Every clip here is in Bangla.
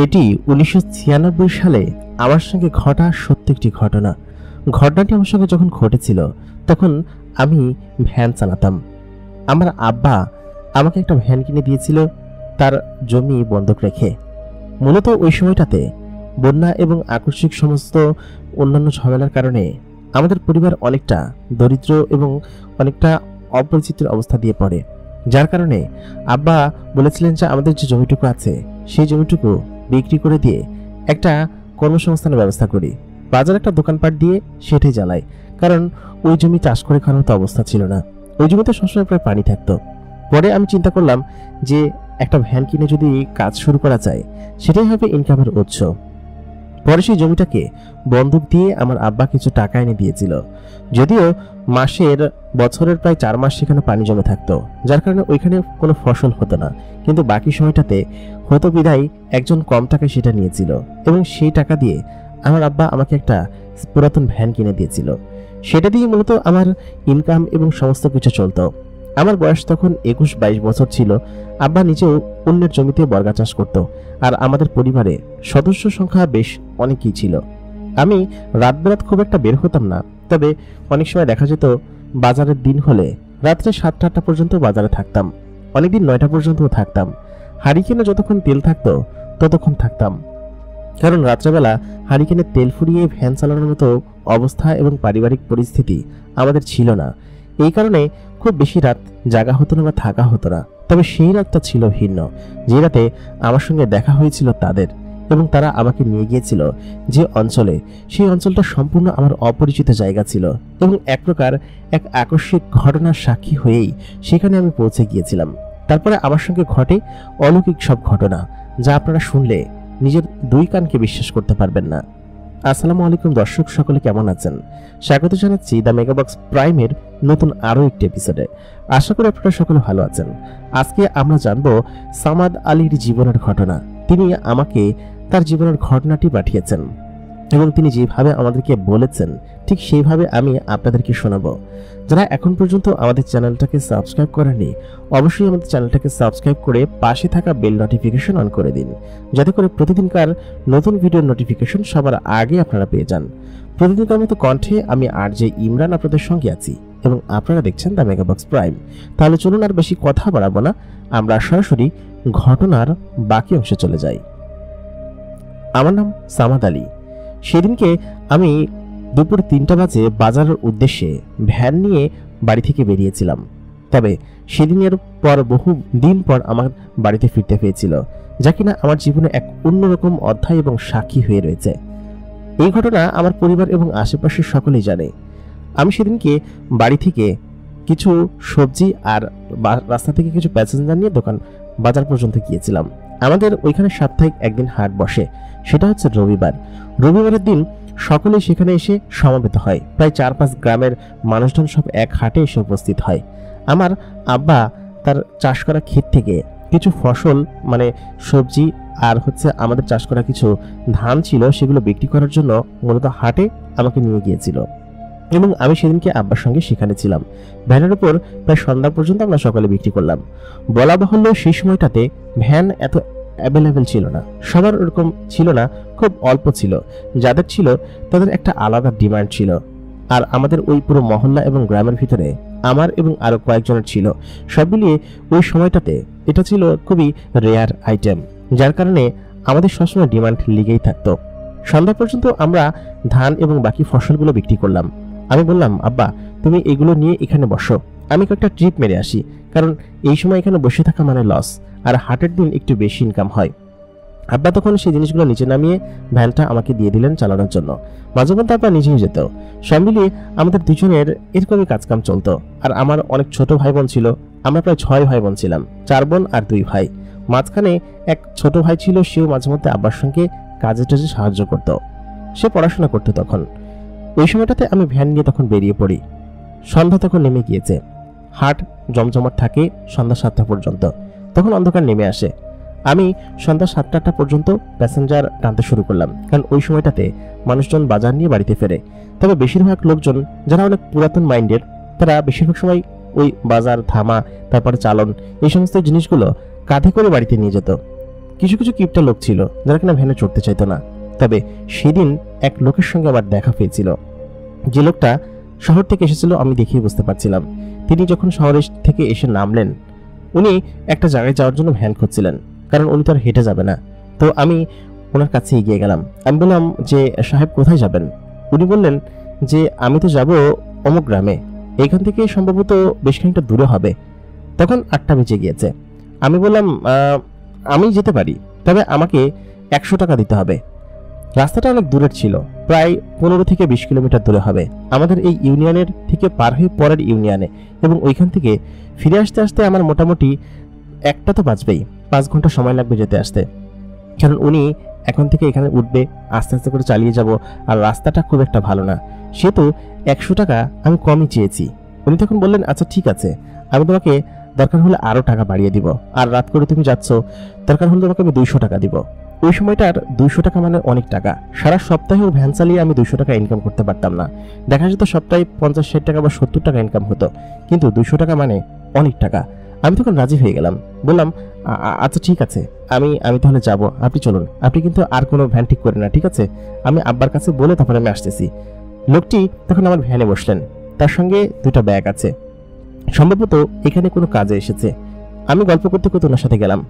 এটি ১৯৯৬ সালে আমার সঙ্গে ঘটা সত্য একটি ঘটনা। ঘটনাটি আমার সঙ্গে যখন ঘটেছিল তখন আমি ভ্যান চালাতাম। আমার আব্বা আমাকে একটা ভ্যান কিনে দিয়েছিল তার জমি বন্ধক রেখে। মূলত ওই সময়টাতে বন্যা এবং আকস্মিক সমস্ত অন্যান্য ঝামেলার কারণে আমাদের পরিবার অনেকটা দরিদ্র এবং অনেকটা অপরিচিতের অবস্থা দিয়ে পড়ে, যার কারণে আব্বা বলেছিলেন যে আমাদের যে জমিটুকু আছে সেই জমিটুকু বিক্রি করে দিয়ে একটা কর্মসংস্থানের ব্যবস্থা করি, বাজার একটা দোকানপাট দিয়ে সেটাই জ্বালাই। কারণ ওই জমি চাষ করে খাওয়ার তো অবস্থা ছিল না, ওই জমিতে সবসময় প্রায় পানি থাকতো। পরে আমি চিন্তা করলাম যে একটা ভ্যান কিনে যদি কাজ শুরু করা যায় সেটাই হবে ইনকামের উৎস। পরে সেই জমিটাকে বন্ধক দিয়ে আমার আব্বা কিছু টাকা এনে দিয়েছিল, যদিও বছরের প্রায় 4 মাস সেখানে পানি জমে থাকতো, যার কারণে ওইখানে কোনো ফসল হতো না। কিন্তু বাকি সময়টাতে হতো বিদায় একজন কম টাকায় সেটা নিয়েছিল এবং সেই টাকা দিয়ে আমার আব্বা আমাকে একটা পুরাতন ভ্যান কিনে দিয়েছিল। সেটা দিয়ে মূলত আমার ইনকাম এবং সমস্ত কিছু চলতো। আমার বয়স তখন 21-22 বছর ছিল। আব্বা নিজেও অন্যের জমিতে বর্গা চাষ করত, আর আমাদের পরিবারে সদস্য সংখ্যা বেশ অনেকই ছিল। আমি রাত বেরাত খুব একটা বের হতাম না, তবে অনেক সময় দেখা যেত বাজারের দিন হলে রাত্রে 7টা-8টা পর্যন্ত বাজারে থাকতাম, অনেকদিন 9টা পর্যন্তও থাকতাম। হারিকেনে যতক্ষণ তেল থাকতো ততক্ষণ থাকতাম, কারণ রাত্রেবেলা হারিকেনে তেল ফুরিয়ে ভ্যান চালানোর মতো অবস্থা এবং পারিবারিক পরিস্থিতি আমাদের ছিল না। এই কারণে খুব বেশি রাত জাগা হতো না বা থাকা হতো না। তবে সেই রাতটা ছিল ভিন্ন, যে রাতে আমার সঙ্গে দেখা হয়েছিল তাদের, এবং তারা আমাকে নিয়ে গিয়েছিল যে অঞ্চলে, সেই অঞ্চলটা সম্পূর্ণ আমার অপরিচিত জায়গা ছিল এবং এক প্রকার এক আকস্মিক ঘটনার সাক্ষী হয়েই সেখানে আমি পৌঁছে গিয়েছিলাম। তারপরে আমার সঙ্গে ঘটে অলৌকিক সব ঘটনা, যা আপনারা শুনলে নিজের 2 কানকে বিশ্বাস করতে পারবেন না। আসসালামু আলাইকুম দর্শক, সকলে কেমন আছেন? স্বাগত জানাচ্ছি দ্য মেগাবক্স প্রাইমের নতুন আরো একটি এপিসোডে। আশা করি আপনারা সকলে ভালো আছেন। আজকে আমরা জানবো সামাদ আলীর জীবনের ঘটনা। তিনি আমাকে তার জীবনের ঘটনাটি পাঠিয়েছেন এবং তিনি যেভাবে আমাদেরকে বলেছেন ঠিক সেইভাবে আমি আপনাদেরকে শোনাবো। যারা এখন পর্যন্ত আমাদের চ্যানেলটাকে সাবস্ক্রাইব করেননি, অবশ্যই আমাদের চ্যানেলটাকে সাবস্ক্রাইব করে পাশে থাকা বেল নোটিফিকেশন অন করে দিন, যাতে করে প্রতিদিনকার নতুন ভিডিওর নোটিফিকেশন সবার আগে আপনারা পেয়ে যান। প্রতিদিনকার মতো কণ্ঠে আমি আরজে ইমরান আপনাদের সঙ্গে আছি এবং আপনারা দেখছেন দ্য মেগাবক্স প্রাইম। তাহলে চলুন আর বেশি কথা বাড়াবো না, আমরা সরাসরি ঘটনার বাকি অংশে চলে যাই। আমার নাম সামাদ আলী। সেদিনকে আমি দুপুর 3টা বাজে বাজারের উদ্দেশ্যে ভ্যান নিয়ে বাড়ি থেকে বেরিয়েছিলাম। তবে সেদিনের পর বহু দিন পর আমার বাড়িতে ফিরতে পেয়েছিল, যা কিনা আমার জীবনে এক অন্যরকম অধ্যায় এবং সাক্ষী হয়ে রয়েছে। এই ঘটনা আমার পরিবার এবং আশেপাশের সকলেই জানে। আমি সেদিনকে বাড়ি থেকে কিছু সবজি আর রাস্তা থেকে কিছু প্যাসেঞ্জার নিয়ে বাজার পর্যন্ত গিয়েছিলাম। আমাদের ওইখানে সাপ্তাহিক একদিন হাট বসে, সেটা হচ্ছে রবিবার। রবিবারের দিন সকলে সেখানে এসে সমবেত হয়, প্রায় 4-5 গ্রামের মানুষজন সব এক হাটে এসে উপস্থিত হয়। আমার আব্বা তার চাষ করা ক্ষেত থেকে কিছু ফসল মানে সবজি আর আমাদের চাষ করা কিছু ধান ছিল, সেগুলো বিক্রি করার জন্য মূলত হাটে আমাকে নিয়ে গিয়েছিল এবং আমি সেদিনকে আব্বার সঙ্গে সেখানে ছিলাম। ভ্যানের উপর প্রায় সন্ধ্যা পর্যন্ত আমরা সকালে বিক্রি করলাম। বলা বাহুল্য সেই সময়টাতে ভ্যান এত অ্যাভেলেবেল ছিল না, সবার ওরকম ছিল না, খুব অল্প ছিল। যাদের ছিল তাদের একটা আলাদা ডিমান্ড ছিল, আর আমাদের ওই পুরো মহল্লা এবং গ্রামের ভিতরে আমার এবং আরো কয়েকজনের ছিল। সব মিলিয়ে ওই সময়টাতে এটা ছিল খুবই রেয়ার আইটেম, যার কারণে আমাদের সবসময় ডিমান্ড লেগেই থাকতো। সন্ধ্যা পর্যন্ত আমরা ধান এবং বাকি ফসলগুলো বিক্রি করলাম। আমি বললাম, আব্বা তুমি এগুলো নিয়ে এখানে বসো, আমি কয়েকটা ট্রিপ মেরে আসি, কারণ এই সময় এখানে বসে থাকা মানে লস, আর হাটের দিন একটু বেশি ইনকাম হয়। আব্বা তখন সেই জিনিসগুলো নিচে নামিয়ে ভ্যানটা আমাকে দিয়ে দিলেন চালানোর জন্য। মাঝে মধ্যে আব্বা নিজেই যেত। সব মিলিয়ে আমাদের দুজনের এরকমই কাজকাম চলতো। আর আমার অনেক ছোট ভাই বোন ছিল, আমরা প্রায় 6 ভাই বোন ছিলাম, 4 বোন আর 2 ভাই। মাঝখানে এক ছোট ভাই ছিল, সেও মাঝে মধ্যে আব্বার সঙ্গে কাজে টাজে সাহায্য করত, সে পড়াশোনা করতো তখন। ওই সময়টাতে আমি ভ্যান নিয়ে তখন বেরিয়ে পড়ি। সন্ধ্যা তখন নেমে গিয়েছে, হাট জমজমাট থাকে সন্ধ্যা 7টা পর্যন্ত, তখন অন্ধকার নেমে আসে। আমি সন্ধ্যা 7টা-8টা পর্যন্ত প্যাসেঞ্জার টানতে শুরু করলাম, কারণ ওই সময়টাতে মানুষজন বাজার নিয়ে বাড়িতে ফেরে। তবে বেশিরভাগ লোকজন যারা অনেক পুরাতন মাইন্ডের, তারা বেশিরভাগ সময় ওই বাজার, ধামা, তারপরে চালন, এই সমস্ত জিনিসগুলো কাঁধে করে বাড়িতে নিয়ে যেত। কিছু কিছু কিপটা লোক ছিল যারা কিনা ভ্যানে চড়তে চাইতো না। তবে সেদিন এক লোকের সঙ্গে আবার দেখা হয়েছিল। যে লোকটা শহর থেকে এসেছিল আমি দেখেই বুঝতে পারছিলাম। তিনি যখন শহর থেকে এসে নামলেন, উনি একটা জায়গায় যাওয়ার জন্য ভ্যান খুঁজছিলেন, কারণ উনি তো আর হেঁটে যাবে না। তো আমি ওনার কাছে এগিয়ে গেলাম। আমি বললাম যে সাহেব কোথায় যাবেন? উনি বললেন যে আমি তো যাব অমুক গ্রামে, এখান থেকে সম্ভবত বেশ খানিকটা দূরে হবে। তখন 8টা বেজে গিয়েছে। আমি বললাম আমি যেতে পারি, তবে আমাকে 100 টাকা দিতে হবে। রাস্তাটা অনেক দূরের ছিল, প্রায় 15 থেকে 20 কিলোমিটার দূরে হবে আমাদের এই ইউনিয়নের থেকে পার হয়ে পরের ইউনিয়নে, এবং ওইখান থেকে ফিরে আসতে আসতে আমার মোটামুটি 1টা তো বাজবেই, 5 ঘন্টা সময় লাগবে যেতে আসতে। কারণ উনি এখন থেকে এখানে উঠবে, আস্তে আস্তে করে চালিয়ে যাব, আর রাস্তাটা খুব একটা ভালো না, সেহেতু 100 টাকা আমি কমই চেয়েছি। উনি তখন বললেন আচ্ছা ঠিক আছে, আমি তোমাকে দরকার হলে আরও টাকা বাড়িয়ে দিব, আর রাত করে তুমি যাচ্ছ, দরকার হলে তোমাকে আমি 200 টাকা দিব। ওই সময়টার 200 টাকা মানে অনেক টাকা। সারা সপ্তাহেও ভ্যান চালিয়ে আমি 200 টাকা ইনকাম করতে পারতাম না। দেখা যেত সপ্তাহে 50-60 টাকা বা 70 টাকা ইনকাম হতো, কিন্তু 200 টাকা মানে অনেক টাকা। আমি তখন রাজি হয়ে গেলাম, বললাম আচ্ছা ঠিক আছে, আমি তাহলে যাব, আপনি চলুন। আপনি কিন্তু আর কোনো ভ্যান ঠিক করেন না, ঠিক আছে? আমি আব্বার কাছে বলে তারপরে আমি আসতেছি। লোকটি তখন আমার ভ্যানে বসলেন, তার সঙ্গে 2টা ব্যাগ আছে, সম্ভবত এখানে কোনো কাজে এসেছে। আমি গল্প করতে করতে ওনার সাথে গেলাম।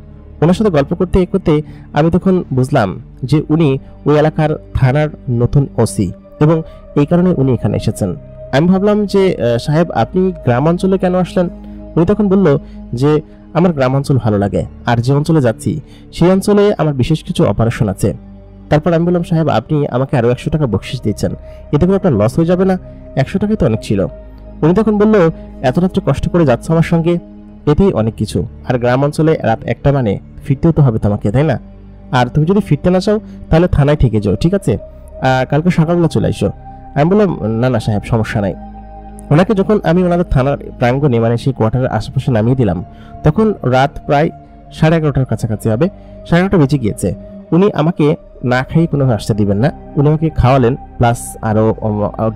ওনার সাথে গল্প করতে করতে আমি তখন বুঝলাম যে উনি ওই এলাকার থানার নতুন ওসি, এবং এই কারণে উনি এখানে এসেছেন। আমি ভাবলাম যে সাহেব আপনি গ্রামাঞ্চলে কেন আসলেন? উনি তখন বলল যে আমার গ্রামাঞ্চল ভালো লাগে, আর যে অঞ্চলে যাচ্ছি সেই অঞ্চলে আমার বিশেষ কিছু অপারেশন আছে। তারপর আমি বললাম সাহেব আপনি আমাকে আরও 100 টাকা বকশিশ দিচ্ছেন, এতে করে আপনার লস হয়ে যাবে না? 100 টাকাই তো অনেক ছিল। উনি তখন বলল এত রাত্রে কষ্ট করে যাচ্ছ আমার সঙ্গে, এতেই অনেক কিছু, আর গ্রাম অঞ্চলে রাত 1টা মানে ফিরতেও তো হবে তোমাকে, তাই না? আর তুমি যদি ফিরতে না চাও তাহলে থানায় থেকে যাও, ঠিক আছে? কালকে সকালবেলা চলে আসো। আমি বললাম না না সাহেব সমস্যা নাই। ওনাকে যখন আমি ওনাদের থানার প্রাঙ্গণে মানে সেই কোয়ার্টারের আশেপাশে নামিয়ে দিলাম, তখন রাত প্রায় 11:30টার কাছাকাছি হবে, 11:30 বেজে গিয়েছে। উনি আমাকে না খাইয়ে কোনোভাবে আসতে দিবেন না। উনি আমাকে খাওয়ালেন, প্লাস আরও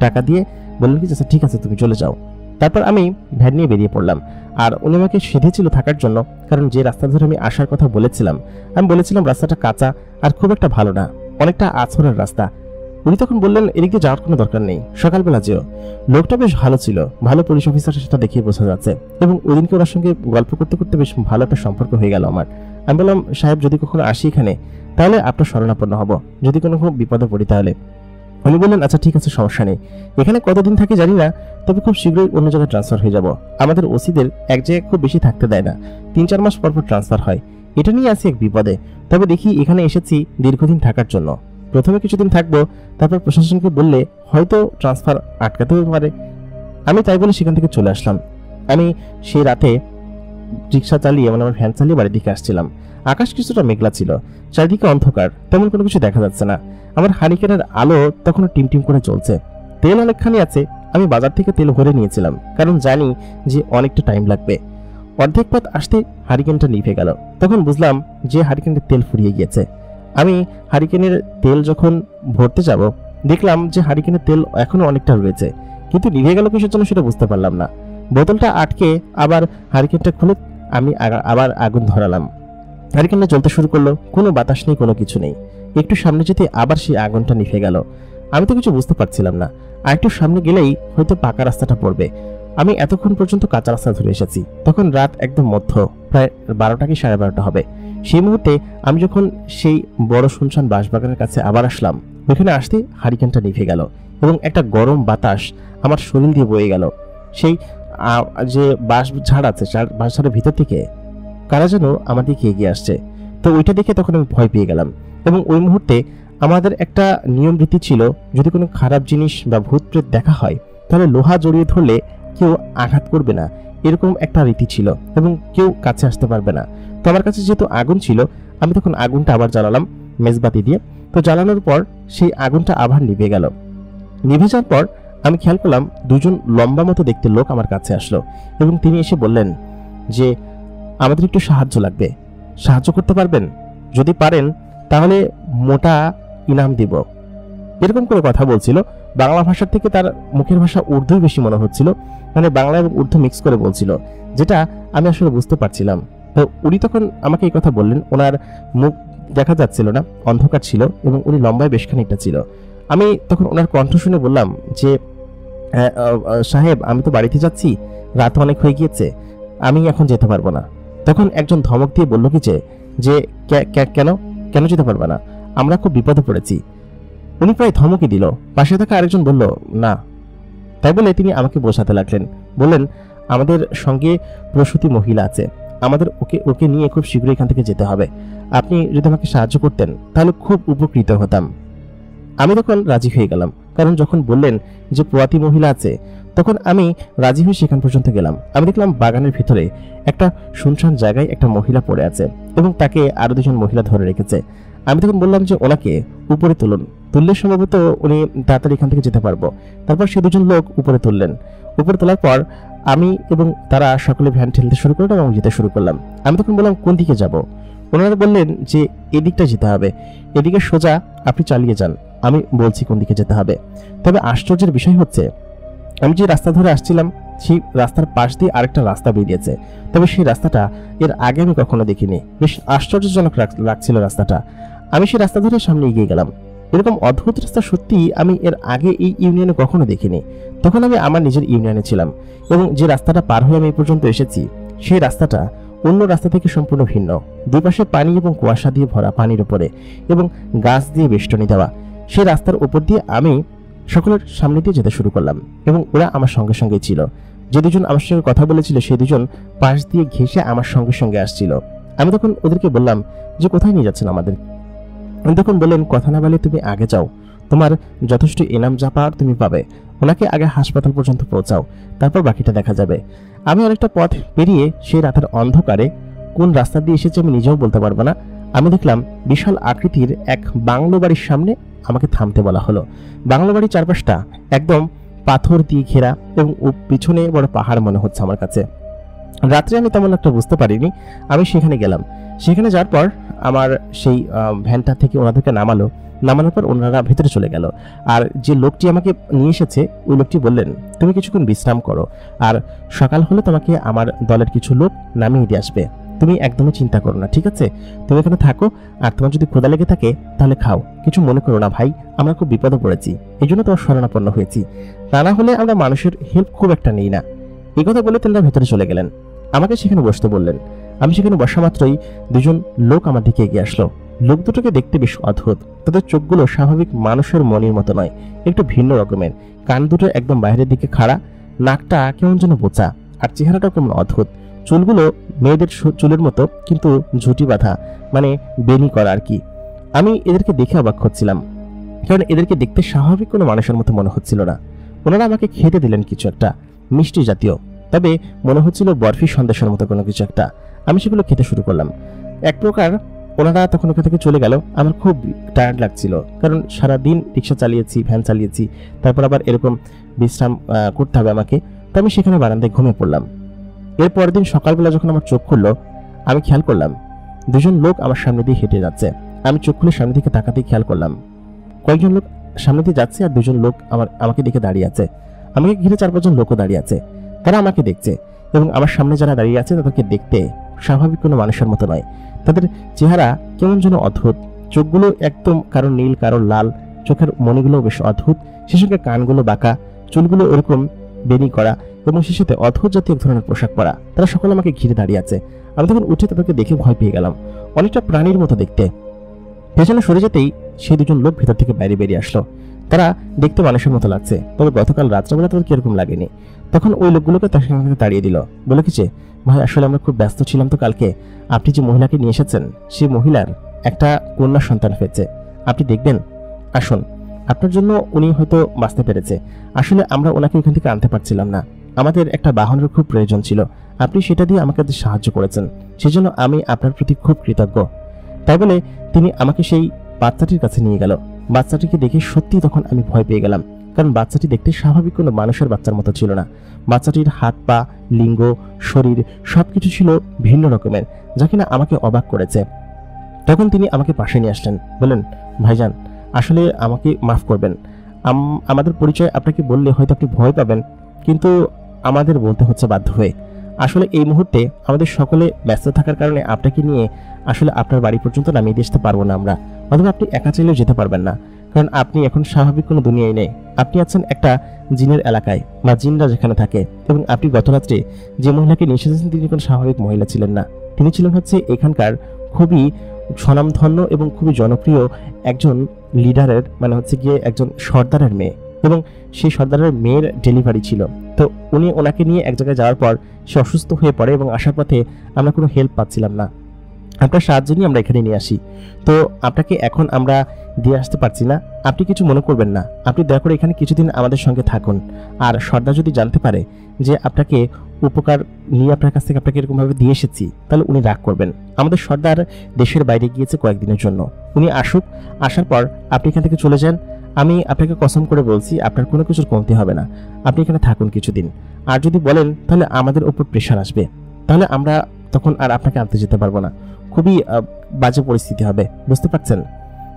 টাকা দিয়ে বললেন কি আচ্ছা ঠিক আছে তুমি চলে যাও। তারপর আমি ভ্যান নিয়ে বেরিয়ে পড়লাম, আর উনি আমাকে সিধেছিল থাকার জন্য, কারণ যে রাস্তা ধরে আমি আসার কথা বলেছিলাম, আমি বলেছিলাম রাস্তাটা কাঁচা আর খুব একটা ভালো না, অনেকটা আছড়ের রাস্তা। উনি তখন বললেন এদিকে যাওয়ার কোনো দরকার নেই, সকালবেলা যেও। লোকটা বেশ ভালো ছিল, ভালো পুলিশ অফিসারের সাথে দেখিয়ে বোঝা যাচ্ছে, এবং ওই দিনকে ওনার সঙ্গে গল্প করতে করতে বেশ ভালো একটা সম্পর্ক হয়ে গেল আমার। আমি বললাম সাহেব যদি কখনো আসি এখানে তাহলে আপনার শরণাপন্ন হব, যদি কোনো খুব বিপদে পড়ি তাহলে। উনি বললেন আচ্ছা ঠিক আছে সমস্যা নেই, এখানে কতদিন থাকি জানি না, তবে খুব শীঘ্রই অন্য জায়গায় ট্রান্সফার হয়ে যাব। আমাদের ওসিদের এক জায়গায় খুব বেশি থাকতে দেয় না, 3-4 মাস পর পর ট্রান্সফার হয়। এটা নিয়ে আছি এক বিপদে, তবে দেখি এখানে এসেছি দীর্ঘদিন থাকার জন্য, প্রথমে কিছুদিন থাকবো, তারপর প্রশাসনকে বললে হয়তো ট্রান্সফার আটকাতেও পারে। আমি তাই বলে সেখান থেকে চলে আসলাম। আমি সেই রাতে রিক্সা চালিয়ে মানে আমার ভ্যান চালিয়ে বাড়ির দিকে আসছিলাম। আকাশ কিছুটা মেঘলা ছিল, চারিদিকে অন্ধকার, তেমন কোনো কিছু দেখা যাচ্ছে না। আমার হারিকেনের আলো তখনও টিমটিম করে চলছে, তেল অনেকখানি আছে। আমি বাজার থেকে তেল ভরে নিয়েছিলাম, কারণ জানি যে অনেকটা টাইম লাগবে। অর্ধেক পথ আসতে হারিকেনটা নিভে গেল, তখন বুঝলাম যে হারিকেনের তেল ফুরিয়ে গিয়েছে। আমি হারিকেনের তেল যখন ভরতে যাব, দেখলাম যে হারিকেনের তেল এখনো অনেকটা রয়েছে, কিন্তু নিভে গেল কিসের জন্য সেটা বুঝতে পারলাম না। বোতলটা আটকে আবার হারিকেনটা খুলে আমি আবার আগুন ধরালাম। হারিকেনটা জ্বলতে শুরু করলো, কোনো বাতাস নেই, কোনো কিছু নেই। একটু সামনে যেতে আবার সেই আগুনটা নিভে গেল। আমি তো কিছু বুঝতে পারছিলাম না, আর একটু সামনে গেলেই হয়তো পাকা রাস্তাটা পড়বে। আমি এতক্ষণ পর্যন্ত কাঁচা রাস্তা ধরে এসেছি, তখন রাত একদম মধ্য, প্রায় 12টা কি 12:30 হবে। সেই মুহূর্তে আমি যখন সেই বড় শুনশান বাঁশবাগানের কাছে আবার আসলাম, ওইখানে আসতে হারিকেনটা নিভে গেল, এবং একটা গরম বাতাস আমার শরীর দিয়ে বয়ে গেল। সেই যে বাঁশ ঝাড় আছে, বাঁশ ঝাড়ের ভিতর থেকে কারা যেন আমার দিকে এগিয়ে আসছে। তো ওইটা দেখে তখন আমি ভয় পেয়ে গেলাম, এবং ওই মুহূর্তে আমাদের একটা নিয়ম রীতি ছিল, যদি কোনো খারাপ জিনিস বা ভূত প্রেত দেখা হয় তাহলে লোহা জড়িয়ে ধরলে কেউ আঘাত করবে না, এরকম একটা রীতি ছিল, এবং কেউ কাছে আসতে পারবে না। তো আমার কাছে যেহেতু আগুন ছিল, আমি তখন আগুনটা আবার জ্বালালাম মেজবাতি দিয়ে। তো জ্বালানোর পর সেই আগুনটা আবার নিভে গেল। নিভে যাওয়ার পর আমি খেয়াল করলাম 2জন লম্বা মতো দেখতে লোক আমার কাছে আসলো, এবং তিনি এসে বললেন যে আমাদের একটু সাহায্য লাগবে, সাহায্য করতে পারবেন? যদি পারেন তাহলে মোটা ইনাম দিব। এরকম করে কথা বলছিল। বাংলা ভাষার থেকে তার মুখের ভাষা উর্দু বেশি মনে হচ্ছিল, মানে বাংলা এবং উর্দু মিক্স করে বলছিল, যেটা আমি আসলে বুঝতে পারছিলাম। তো উনি তখন আমাকে এই কথা বললেন। ওনার মুখ দেখা যাচ্ছিল না, অন্ধকার ছিল এবং উনি লম্বায় বেশ খানিকটা ছিল। আমি তখন ওনার কণ্ঠ শুনে বললাম যে সাহেব, আমি তো বাড়িতে যাচ্ছি, রাত অনেক হয়ে গিয়েছে, আমি এখন যেতে পারবো না। তখন একজন ধমক দিয়ে বলল কি যে কেন কেন যেতে পারবে না, আমরা খুব বিপদে পড়েছি। উনি প্রায় ধমকই দিল। পাশে থাকা আরেকজন বলল না। তাই বলে তিনি আমাকে বোঝাতে লাগলেন, বললেন আমাদের সঙ্গে প্রসূতি মহিলা আছে, আমাদের ওকে ওকে নিয়ে খুব শীঘ্রই এখান থেকে যেতে হবে। আপনি যদি আমাকে সাহায্য করতেন তাহলে খুব উপকৃত হতাম। আমি তখন রাজি হয়ে গেলাম, কারণ যখন বললেন যে প্রয়াতী মহিলা আছে তখন আমি রাজি হয়ে সেখান পর্যন্ত গেলাম। আমি দেখলাম বাগানের ভিতরে একটা শুনশান জায়গায় একটা মহিলা পড়ে আছে এবং তাকে আরো দুজন মহিলা ধরে রেখেছে। আমি তখন বললাম যে ওনাকে উপরে তুলুন, তুললে সম্ভবত উনি তাড়াতাড়ি এখান থেকে যেতে পারবো। তারপর সে দুজন লোক উপরে তুললেন। উপরে তোলার পর আমি এবং তারা সকলে ভ্যান ঠেলতে শুরু করলাম এবং যেতে শুরু করলাম। আমি তখন বললাম কোন দিকে যাব? ওনারা বললেন যে এদিকটা যেতে হবে, এদিকে সোজা আপনি চালিয়ে যান, আমি বলছি কোন দিকে যেতে হবে। তবে আশ্চর্যের বিষয় হচ্ছে, আমি যে রাস্তা ধরে আসছিলাম সেই রাস্তার পাশ দিয়ে আরেকটা রাস্তা বেরিয়েছে, তবে সেই রাস্তাটা এর আগে আমি কখনো দেখিনি। বেশ আশ্চর্যজনক লাগছিল রাস্তাটা। আমি সেই রাস্তা ধরে সামনে এগিয়ে গেলাম। এরকম অদ্ভুত রাস্তা সত্যি আমি এর আগে এই ইউনিয়নে কখনো দেখিনি। তখন আমি আমার নিজের ইউনিয়নে ছিলাম এবং যে রাস্তাটা পার হয়ে আমি এই পর্যন্ত এসেছি সেই রাস্তাটা অন্য রাস্তা থেকে সম্পূর্ণ ভিন্ন। দুই পাশে পানি এবং কুয়াশা দিয়ে ভরা, পানির উপরে এবং গাছ দিয়ে বেষ্টনী দেওয়া। সেই রাস্তার উপর দিয়ে আমি সকলের সামনে দিয়ে যেতে শুরু করলাম এবং ওরা আমার সঙ্গে সঙ্গে ছিল। যে দুজন আমার সঙ্গে কথা বলেছিল সেই দুজন পাশ দিয়ে ঘেঁষে আমার সঙ্গে সঙ্গে আসছিল। আমি তখন ওদেরকে বললাম যে কোথায় নিয়ে যাচ্ছেন আমাদের? উনি তখন বললেন কথা না বলে তুমি আগে যাও, তোমার যথেষ্ট ইনাম যা পাওয়ার তুমি পাবে, ওনাকে আগে হাসপাতাল পর্যন্ত পৌঁছাও, তারপর বাকিটা দেখা যাবে। আমি অনেকটা পথ পেরিয়ে সেই রাতের অন্ধকারে কোন রাস্তা দিয়ে এসেছি আমি নিজেও বলতে পারবো না। আমি দেখলাম বিশাল আকৃতির এক বাংলো বাড়ির সামনে আমাকে থামতে বলা হলো। বাংলো বাড়ির চারপাশটা একদম পাথর দিয়ে ঘেরা এবং পিছনে বড় পাহাড় মনে হচ্ছে আমার কাছে। রাত্রে আমি তেমন একটা বুঝতে পারিনি। আমি সেখানে গেলাম। সেখানে যাওয়ার পর আমার সেই ভ্যানটা থেকে ওনাদেরকে নামানোর পর ওনারা ভেতরে চলে গেল। আর যে লোকটি আমাকে নিয়ে এসেছে ওই লোকটি বললেন তুমি কিছুক্ষণ বিশ্রাম করো, আর সকাল হলে তোমাকে আমার দলের কিছু লোক নামিয়ে দিয়ে আসবে, তুমি একদমই চিন্তা করো না, ঠিক আছে? তুমি এখানে থাকো, আর তোমার যদি ক্ষুধা লেগে থাকে তাহলে খাও, কিছু মনে করো না ভাই, আমরা খুব বিপদে পড়েছি, এই জন্য তোমার শরণাপন্ন হয়েছি, তা না হলে আমরা মানুষের হেল্প খুব একটা নিই না। এই কথা বলে তেনারা ভেতরে চলে গেলেন। আমাকে সেখানে বসতে বললেন। আমি সেখানে বসা মাত্রই দুজন লোক আমার দিকে এগিয়ে আসলো। লোক দুটোকে দেখতে বেশ অদ্ভুত। তাদের চোখগুলো স্বাভাবিক মানুষের মনের মতো নয়, একটু ভিন্ন রকমের। কান দুটো একদম বাইরের দিকে খাড়া, নাকটা কেমন যেন বোচা, আর চেহারাটাও কেমন অদ্ভুত। চুলগুলো মেয়েদের চুলের মতো কিন্তু ঝুটি বাঁধা, মানে বেনি করা আর কি। আমি এদেরকে দেখে অবাক হচ্ছিলাম, কারণ এদেরকে দেখতে স্বাভাবিক কোনো মানুষের মতো মনে হচ্ছিল না। ওনারা আমাকে খেতে দিলেন কিছু একটা মিষ্টি জাতীয়, তবে মনে হচ্ছিল বরফি সন্দেশের মতো কোনো কিছু একটা। আমি সেগুলো খেতে শুরু করলাম। এক প্রকার ওনারা তখন ওখান থেকে চলে গেল। আমার খুব টায়ার্ড লাগছিল, কারণ সারাদিন রিক্সা চালিয়েছি, ভ্যান চালিয়েছি, তারপর আবার এরকম বিশ্রাম করতে হবে আমাকে। তো আমি সেখানে বারান্দায় ঘুমিয়ে পড়লাম। এর পরের দিন সকালবেলা যখন আমার চোখ খুললো, আমি খেয়াল করলাম দুজন লোক আমার সামনে দিয়ে হেঁটে যাচ্ছে। আমি চোখ খুলে সামনে দিকে তাকাতেই খেয়াল করলাম কয়েকজন লোক সামনে দিয়ে যাচ্ছে আর দুজন লোক আমাকে দেখে দাঁড়িয়ে আছে। আমাকে ঘিরে 4-5 জন লোকও দাঁড়িয়ে আছে। তারা আমাকে দেখছে এবং আমার সামনে যারা দাঁড়িয়ে আছে তাদেরকে দেখতে স্বাভাবিক কোনো মানুষের মতো নয়। তাদের চেহারা কেমন যেন অদ্ভুত, চোখগুলো একদম কারো নীল কারো লাল, চোখের মণিগুলো বেশ অদ্ভুত, সে সঙ্গে কানগুলো বাঁকা, চুলগুলো এরকম বেনি করা এবং সে সাথে অদ্ভুত জাতীয় এক ধরনের পোশাক পরা। তারা সকলে আমাকে ঘিরে দাঁড়িয়ে আছে। আমি তখন উঠে তাদেরকে দেখে ভয় পেয়ে গেলাম, অনেকটা প্রাণীর মতো দেখতে। পেছনে সরে যেতেই সেই দুজন লোক ভেতর থেকে বাইরে বেরিয়ে আসলো। তারা দেখতে মানুষের মতো লাগছে, তবে গতকাল রাত্রেবেলা তাদের কিরকম লাগেনি। তখন ওই লোকগুলোকে তার সাথে তাড়িয়ে দিল, বলে কি যে ভাই আসলে আমরা খুব ব্যস্ত ছিলাম তো কালকে, আপনি যে মহিলাকে নিয়ে এসেছেন সেই মহিলার একটা কন্যা সন্তান হয়েছে, আপনি দেখবেন, আসুন, আপনার জন্য উনি হয়তো বাঁচতে পেরেছে। আসলে আমরা ওনাকে এখান থেকে আনতে পারছিলাম না, আমাদের একটা বাহনের খুব প্রয়োজন ছিল, আপনি সেটা দিয়ে আমাকে সাহায্য করেছেন, সেজন্য আমি আপনার প্রতি খুব কৃতজ্ঞ। তাই বলে তিনি আমাকে সেই বাচ্চাটির কাছে নিয়ে গেল। বাচ্চাটিকে দেখে সত্যি তখন আমি ভয় পেয়ে গেলাম, কারণ বাচ্চাটি দেখতে স্বাভাবিক কোনো মানুষের বাচ্চার মতো ছিল না। বাচ্চাটির হাত পা, লিঙ্গ, শরীর সবকিছু ছিল ভিন্ন রকমের, যা কিনা আমাকে অবাক করেছে। তখন তিনি আমাকে পাশে নিয়ে আসলেন, বললেন ভাইজান আসলে আমাকে মাফ করবেন, আমাদের পরিচয় আপনাকে বললে হয়তো আপনি ভয় পাবেন, কিন্তু আমাদের বলতে হচ্ছে বাধ্য হয়ে। আসলে এই মুহূর্তে আমাদের সকলে ব্যস্ত থাকার কারণে আপনাকে নিয়ে আসলে আপনার বাড়ি পর্যন্ত নামিয়ে দিয়ে আসতে পারবো না আমরা, অথবা আপনি একা চাইলেও যেতে পারবেন না, কারণ আপনি এখন স্বাভাবিক কোনো দুনিয়ায় নেই। আপনি আছেন একটা জিনের এলাকায় বা জিনরা যেখানে থাকে, এবং আপনি গত রাত্রে যে মহিলাকে নিয়ে এসেছেন তিনি কোনো স্বাভাবিক মহিলা ছিলেন না, তিনি ছিলেন হচ্ছে এখানকার খুবই স্বনামধন্য এবং খুবই জনপ্রিয় একজন লিডারের, মানে হচ্ছে গিয়ে একজন সর্দারের মেয়ে, এবং সেই সর্দারের মেয়ের ডেলিভারি ছিল। তো উনি ওনাকে নিয়ে এক জায়গায় যাওয়ার পর সে অসুস্থ হয়ে পড়ে, এবং আসার পথে আমরা কোনো হেল্প পাচ্ছিলাম না, আপনার সাহায্য নিয়ে আমরা এখানে নিয়ে আসি। তো আপনাকে এখন আমরা দিয়ে আসতে পারছি না, আপনি কিছু মনে করবেন না, আপনি দয়া করে এখানে কিছুদিন আমাদের সঙ্গে থাকুন। আর সর্দার যদি জানতে পারে যে আপনাকে উপকার নিয়ে আপনার কাছ থেকে আপনাকে এরকমভাবে দিয়ে এসেছি, তাহলে উনি রাগ করবেন। আমাদের সর্দার দেশের বাইরে গিয়েছে কয়েকদিনের জন্য, উনি আসুক, আসার পর আপনি এখান থেকে চলে যান। আমি আপনাকে কসম করে বলছি আপনার কোনো কিছুর কমতি হবে না, আপনি এখানে থাকুন কিছুদিন। আর যদি বলেন তাহলে আমাদের ওপর প্রেশার আসবে, তাহলে আমরা তখন আর আপনাকে আনতে যেতে পারবো না, খুবই বাজে পরিস্থিতি হবে, বুঝতে পারছেন?